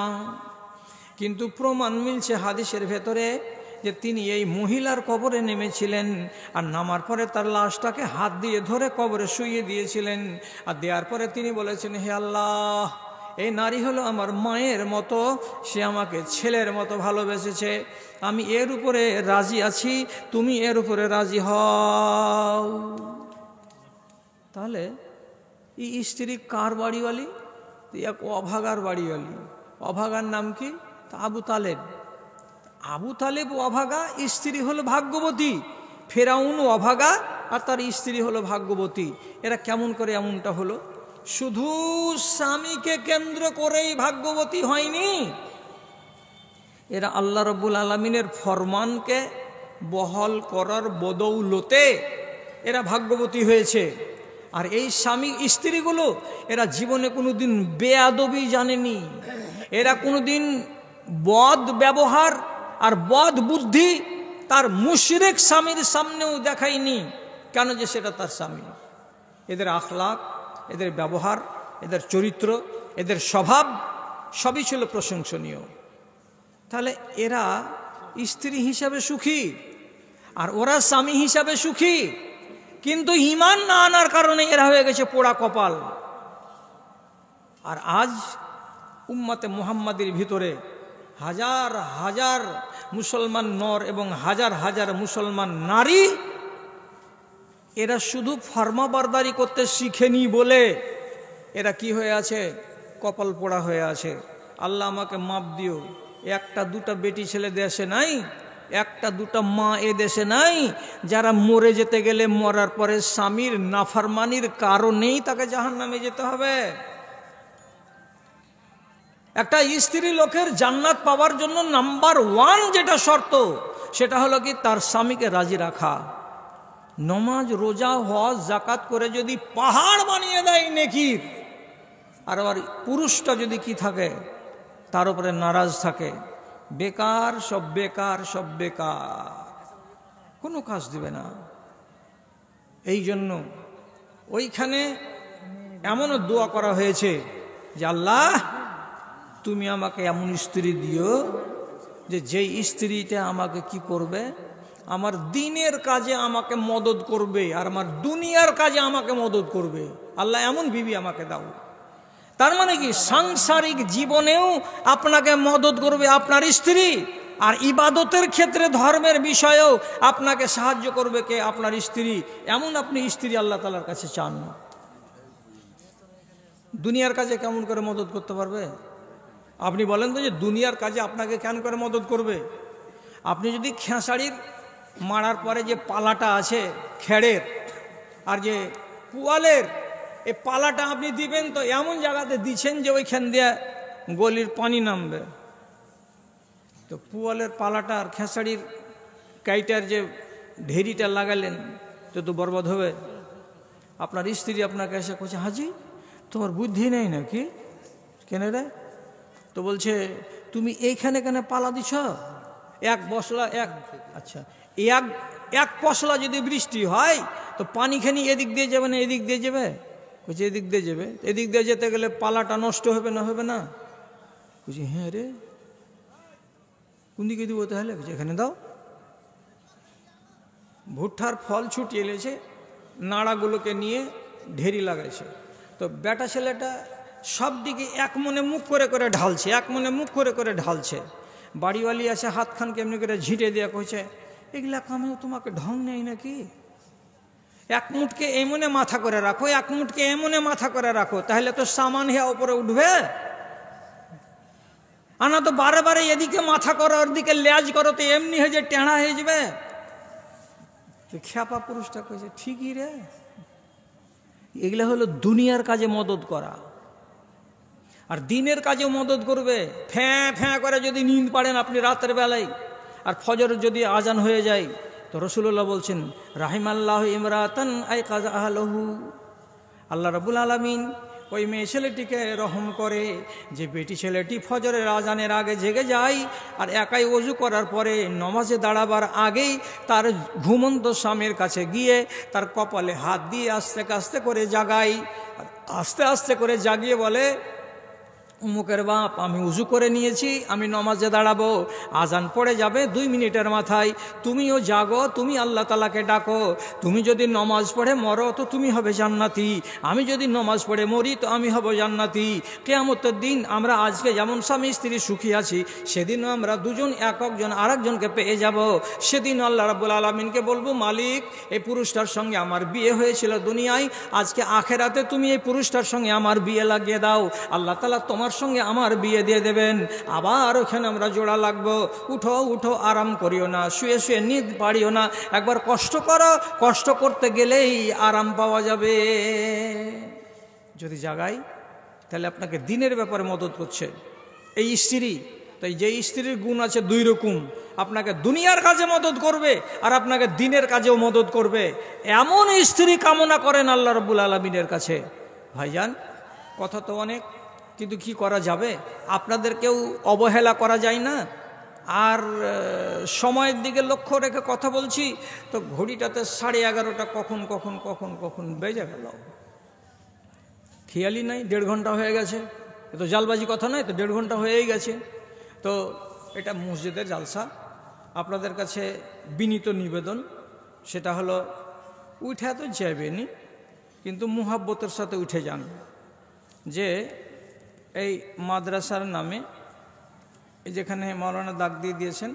কিন্তু প্রমাণ মিলছে হাদিসের ভেতরে যে তিনি এই মহিলার কবরে নেমেছিলেন, আর নামার পরে তার লাশটাকে হাত দিয়ে ধরে কবরে শুইয়ে দিয়েছিলেন। আর দেওয়ার পরে তিনি বলেছেন, হে আল্লাহ, এই নারী হলো আমার মায়ের মতো, সে আমাকে ছেলের মতো ভালোবেসেছে, আমি এর উপরে রাজি আছি, তুমি এর উপরে রাজি হও। তাহলে এই স্ত্রী কার বাড়িওয়ালি? এক অভাগার বাড়িওয়ালি। অভাগার নাম কি? আবু তালেব। আবু তালেব অভাগা, স্ত্রী হলো ভাগ্যবতী। ফেরাউন অভাগা আর তার স্ত্রী হলো ভাগ্যবতী। এরা কেমন করে এমনটা হলো? শুধু স্বামীকে কেন্দ্র করেই ভাগ্যবতী হয়নি, এরা আল্লাহ রব্বুল আলামিনের ফরমানকে বহাল করার বদৌলতে এরা ভাগ্যবতী হয়েছে। আর এই স্বামী স্ত্রীগুলো এরা জীবনে কোনোদিন বেয়াদবি জানেনি, এরা কোনোদিন বদ ব্যবহার আর বদ বুদ্ধি তার মুশরিক স্বামীর সামনেও দেখায়নি। কেন? যে সেটা তার স্বামী। এদের আখলাক, এদের ব্যবহার, এদের চরিত্র, এদের স্বভাব সবই ছিল প্রশংসনীয়। তাহলে এরা স্ত্রী হিসাবে সুখী আর ওরা স্বামী হিসাবে সুখী, কিন্তু ঈমান না আনার কারণে এরা হয়ে গেছে পোড়া কপাল। আর আজ উম্মতে মুহাম্মাদের ভিতরে হাজার হাজার মুসলমান নর এবং হাজার হাজার মুসলমান নারী, এরা শুধু ফরমাবরদারি করতে শিখেনি বলে এরা কি হয়ে আছে? কপাল পোড়া হয়ে আছে। আল্লাহ আমাকে মাপ দিও, একটা দুটা বেটি ছেলে দেশে নাই, একটা দুটা মা এ দেশে নাই যারা মরে যেতে গেলে মরার পরে স্বামীর নাফরমানির কারণেই তাকে জাহান্নামে যেতে হবে। একটা স্ত্রী লোকের জান্নাত পাওয়ার জন্য নাম্বার 1 যেটা শর্ত, সেটা হলো কি? তার স্বামীকে রাজি রাখা। নমাজ, রোজা, হজ, জাকাত করে যদি পাহাড় বানিয়ে দেয় নেকির, আর আবার পুরুষটা যদি কি থাকে? তার উপরে নারাজ থাকে, বেকার, সব বেকার, সব বেকার, কোনো কাজ দিবে না। এই জন্য ওইখানে এমনও দোয়া করা হয়েছে যে আল্লাহ, তুমি আমাকে এমন স্ত্রী দিও যে যেই স্ত্রীটা আমাকে কি করবে? আমার দিনের কাজে আমাকে মদত করবে আর আমার দুনিয়ার কাজে আমাকে মদত করবে। আল্লাহ এমন বিবি আমাকে দাও। তার মানে কি? সাংসারিক জীবনেও আপনাকে মদত করবে আপনার স্ত্রী, আর ইবাদতের ক্ষেত্রে ধর্মের বিষয়েও আপনাকে সাহায্য করবে কে? আপনার স্ত্রী। এমন আপনি স্ত্রী আল্লাহ তাআলার কাছে চান। দুনিয়ার কাজে কেমন করে মদত করতে পারবে? আপনি বলেন তো যে দুনিয়ার কাজে আপনাকে কেন করে মদত করবে? আপনি যদি খেসারির মারার পরে যে পালাটা আছে খেড়ের আর যে পুয়ালের, এই পালাটা আপনি দিবেন তো এমন জায়গাতে দিচ্ছেন যে ওইখান দিয়ে গলির পানি নামবে। তো পুয়ালের পালাটা আর খেসারির কাইটার যে ঢেরিটা লাগালেন তো বরবাদ হবে। আপনার স্ত্রী আপনাকে এসে বলছে, হাজি তোমার বুদ্ধি নেই নাকি? কেন রে? তো বলছে, তুমি এইখানে কেন পালা দিছ? এক বসলা আচ্ছা এক পশলা যদি বৃষ্টি হয় তো পানিখানি এদিক দিয়ে যাবে না এদিক দিয়ে যাবে? বলছে এদিক দিয়ে যাবে। এদিক দিয়ে যেতে গেলে পালাটা নষ্ট হবে না? হবে না? বলছি হ্যাঁ রে, কোন দিকে দিব তাহলে? বলছে এখানে দাও। ভুট্টার ফল ছুটিয়ে এলেছে, নাড়াগুলোকে নিয়ে ঢেরি লাগাইছে। তো বেটা ছেলেটা সব দিকে এক মনে মুখ করে করে ঢালছে, এক মনে মুখ করে করে ঢালছে। বাড়িওয়ালি আছে হাতখান কেমনি করে ঝিঁটে দেওয়া কইছে, এগুলা কামেও তোমাকে ঢং নেই নাকি? এক মুঠকে এমনে মাথা করে রাখো, এক মুঠকে এমনে মাথা করে রাখো, তাহলে তো সামান হ্যাঁ উপরে উঠবে। আনা তো বারে বারে এদিকে মাথা করো ওর দিকে লেজ করো, তো এমনি হয়ে যে টেঁড়া হয়ে যাবে। খ্যাপা পুরুষটা কইছে ঠিকই রে। এগুলা হলো দুনিয়ার কাজে মদত করা। আর দিনের কাজেও মদত করবে। ফ্যাঁ ফ্যাঁ করে যদি নিন্দ পাড়েন আপনি রাতের বেলায়, আর ফজর যদি আজান হয়ে যায়, তো রাসূলুল্লাহ বলছেন রাহিমাল্লাহু ইমরাতান আইকাযা আহলাহু, আল্লাহ রাব্বুল আলামিন ওই মেয়ে ছেলেটিকে রহম করে যে বেটি ছেলেটি ফজরের আজানের আগে জেগে যায় আর একাই ওযু করার পরে নামাজে দাঁড়াবার আগেই তার ঘুমন্ত স্বামীর কাছে গিয়ে তার কপালে হাত দিয়ে আস্তে আস্তে করে জাগায়। আস্তে আস্তে করে জাগিয়ে বলে, উমুকের বাপ আমি উজু করে নিয়েছি, আমি নমাজে দাঁড়াবো, আজান পড়ে যাবে 2 মিনিটের মাথায়, তুমিও জাগো, তুমি আল্লাহ তাআলাকে ডাকো, তুমি যদি নমাজ পড়ে মরো তো তুমি হবে জান্নাতি, আমি যদি নমাজ পড়ে মরি তো আমি হব জান্নাতি। কিয়ামতের দিন আমরা আজকে যেমন স্বামী স্ত্রী সুখী আছি, সেদিনও আমরা দুজন একজন আরেকজনকে পেয়ে যাব। সেদিন আল্লাহ রাব্বুল আলামিনকে বলবো, মালিক এই পুরুষটার সঙ্গে আমার বিয়ে হয়েছিল দুনিয়ায়, আজকে আখেরাতে তুমি এই পুরুষটার সঙ্গে আমার বিয়ে লাগিয়ে দাও। আল্লাহ তাআলা তোমার সঙ্গে আমার বিয়ে দিয়ে দেবেন। আবার ওখানে আমরা জোড়া লাগবো। উঠো উঠো, আরাম করিও না, শুয়ে শুয়ে নিদ পারিও না, একবার কষ্ট করো, কষ্ট করতে গেলেই আরাম পাওয়া যাবে। যদি জাগাই তাহলে আপনাকে দিনের ব্যাপারে মদত করছে এই স্ত্রী। তাই যে স্ত্রীর গুণ আছে 2 রকম, আপনাকে দুনিয়ার কাজে মদত করবে আর আপনাকে দিনের কাজেও মদত করবে, এমন স্ত্রী কামনা করেন আল্লাহ রাব্বুল আলামিনের কাছে। ভাইজান, কথা তো অনেক, কিন্তু কি করা যাবে, আপনাদেরকেও অবহেলা করা যায় না। আর সময়ের দিকে লক্ষ্য রেখে কথা বলছি তো ঘড়িটাতে 11:30 কখন কখন কখন কখন বেজে গেল, খেয়ালই নাই। 1.5 ঘন্টা হয়ে গেছে। এ তো জালবাজি কথা নয়, তো 1.5 ঘন্টা হয়েই গেছে। তো এটা মসজিদের জালসা। আপনাদের কাছে বিনীত নিবেদন, সেটা হলো উঠে তো যাবেনি, কিন্তু মুহাব্বতের সাথে উঠে যান। যে এই মাদ্রাসার নামে যেখানে মাওলানা দাগ দিয়ে দিয়েছেন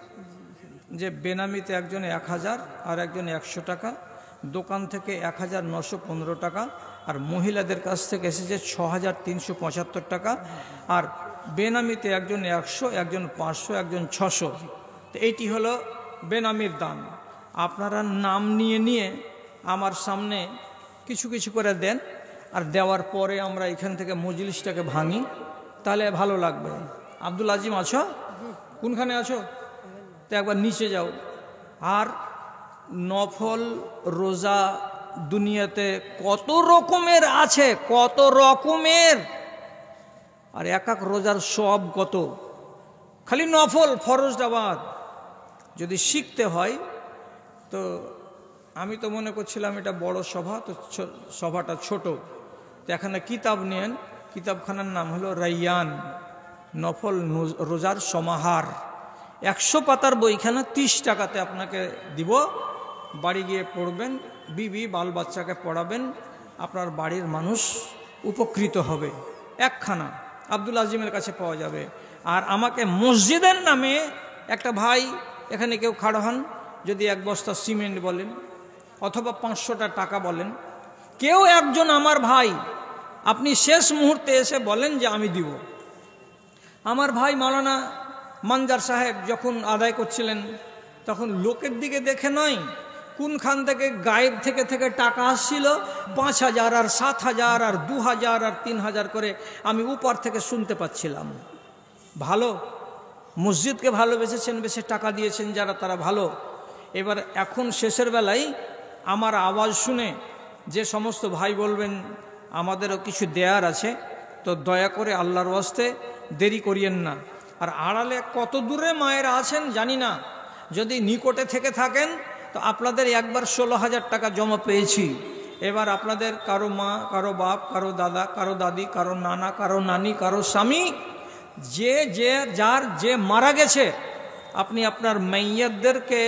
যে বেনামিতে একজনে 1000 আর একজনে 100 টাকা, দোকান থেকে 1915 টাকা, আর মহিলাদের কাছ থেকে এসেছে 6375 টাকা, আর বেনামিতে একজন 100, একজন 500, একজন 600। তো এইটি হলো বেনামির দাম। আপনারা নাম নিয়ে নিয়ে আমার সামনে কিছু কিছু করে দেন, আর দেওয়ার পরে আমরা এখান থেকে মজলিসটাকে ভাঙি, তাহলে ভালো লাগবে। আব্দুল আজিম আছো? কোনখানে আছো? তো একবার নিচে যাও। আর নফল রোজা দুনিয়াতে কত রকমের আছে, কত রকমের, আর এক এক রোজার সব কত, খালি নফল ফরজটা বাদ। যদি শিখতে হয় তো আমি তো মনে করছিলাম এটা বড় সভা, তো সভাটা ছোট। তো এখানে কিতাব নেন, কিতাবখানার নাম হলো রাইয়ান, নফল রোজার সমাহার। 100 পাতার বইখানা 30 টাকাতে আপনাকে দিব। বাড়ি গিয়ে পড়বেন, বিবি বাল বাচ্চাকে পড়াবেন, আপনার বাড়ির মানুষ উপকৃত হবে। একখানা আব্দুল আজিমের কাছে পাওয়া যাবে। আর আমাকে মসজিদের নামে একটা ভাই, এখানে কেউ খাড়া হন, যদি 1 বস্তা সিমেন্ট বলেন অথবা 500টা টাকা বলেন, কেউ একজন আমার ভাই আপনি শেষ মুহূর্তে এসে বলেন যে আমি দিব। আমার ভাই মাওলানা মানজার সাহেব যখন আদায় করছিলেন তখন লোকের দিকে দেখে নয়, কোনখান থেকে গায়েব থেকে থেকে টাকা আসছিল, 5000 আর 7000 আর 2000 আর 3000 করে আমি উপর থেকে শুনতে পাচ্ছিলাম। ভালো, মসজিদকে ভালোবেসেছেন, বেশি টাকা দিয়েছেন যারা, তারা ভালো। এবার এখন শেষের বেলায় আমার আওয়াজ শুনে যে সমস্ত ভাই বলবেন আমাদেরও কিছু দেয়ার আছে, তো দয়া করে আল্লাহর ওয়াস্তে দেরি করিয়েন না। আর আড়ালে কত দূরে মায়েরা আছেন জানি না, যদি নিকটে থেকে থাকেন তো আপনাদের একবার 16,000 টাকা জমা পেয়েছি। এবার আপনাদের কারো মা, কারো বাপ, কারো দাদা, কারো দাদি, কারো নানা, কারো নানি, কারো স্বামী, যার যে মারা গেছে, আপনি আপনার মাইয়াতদেরকে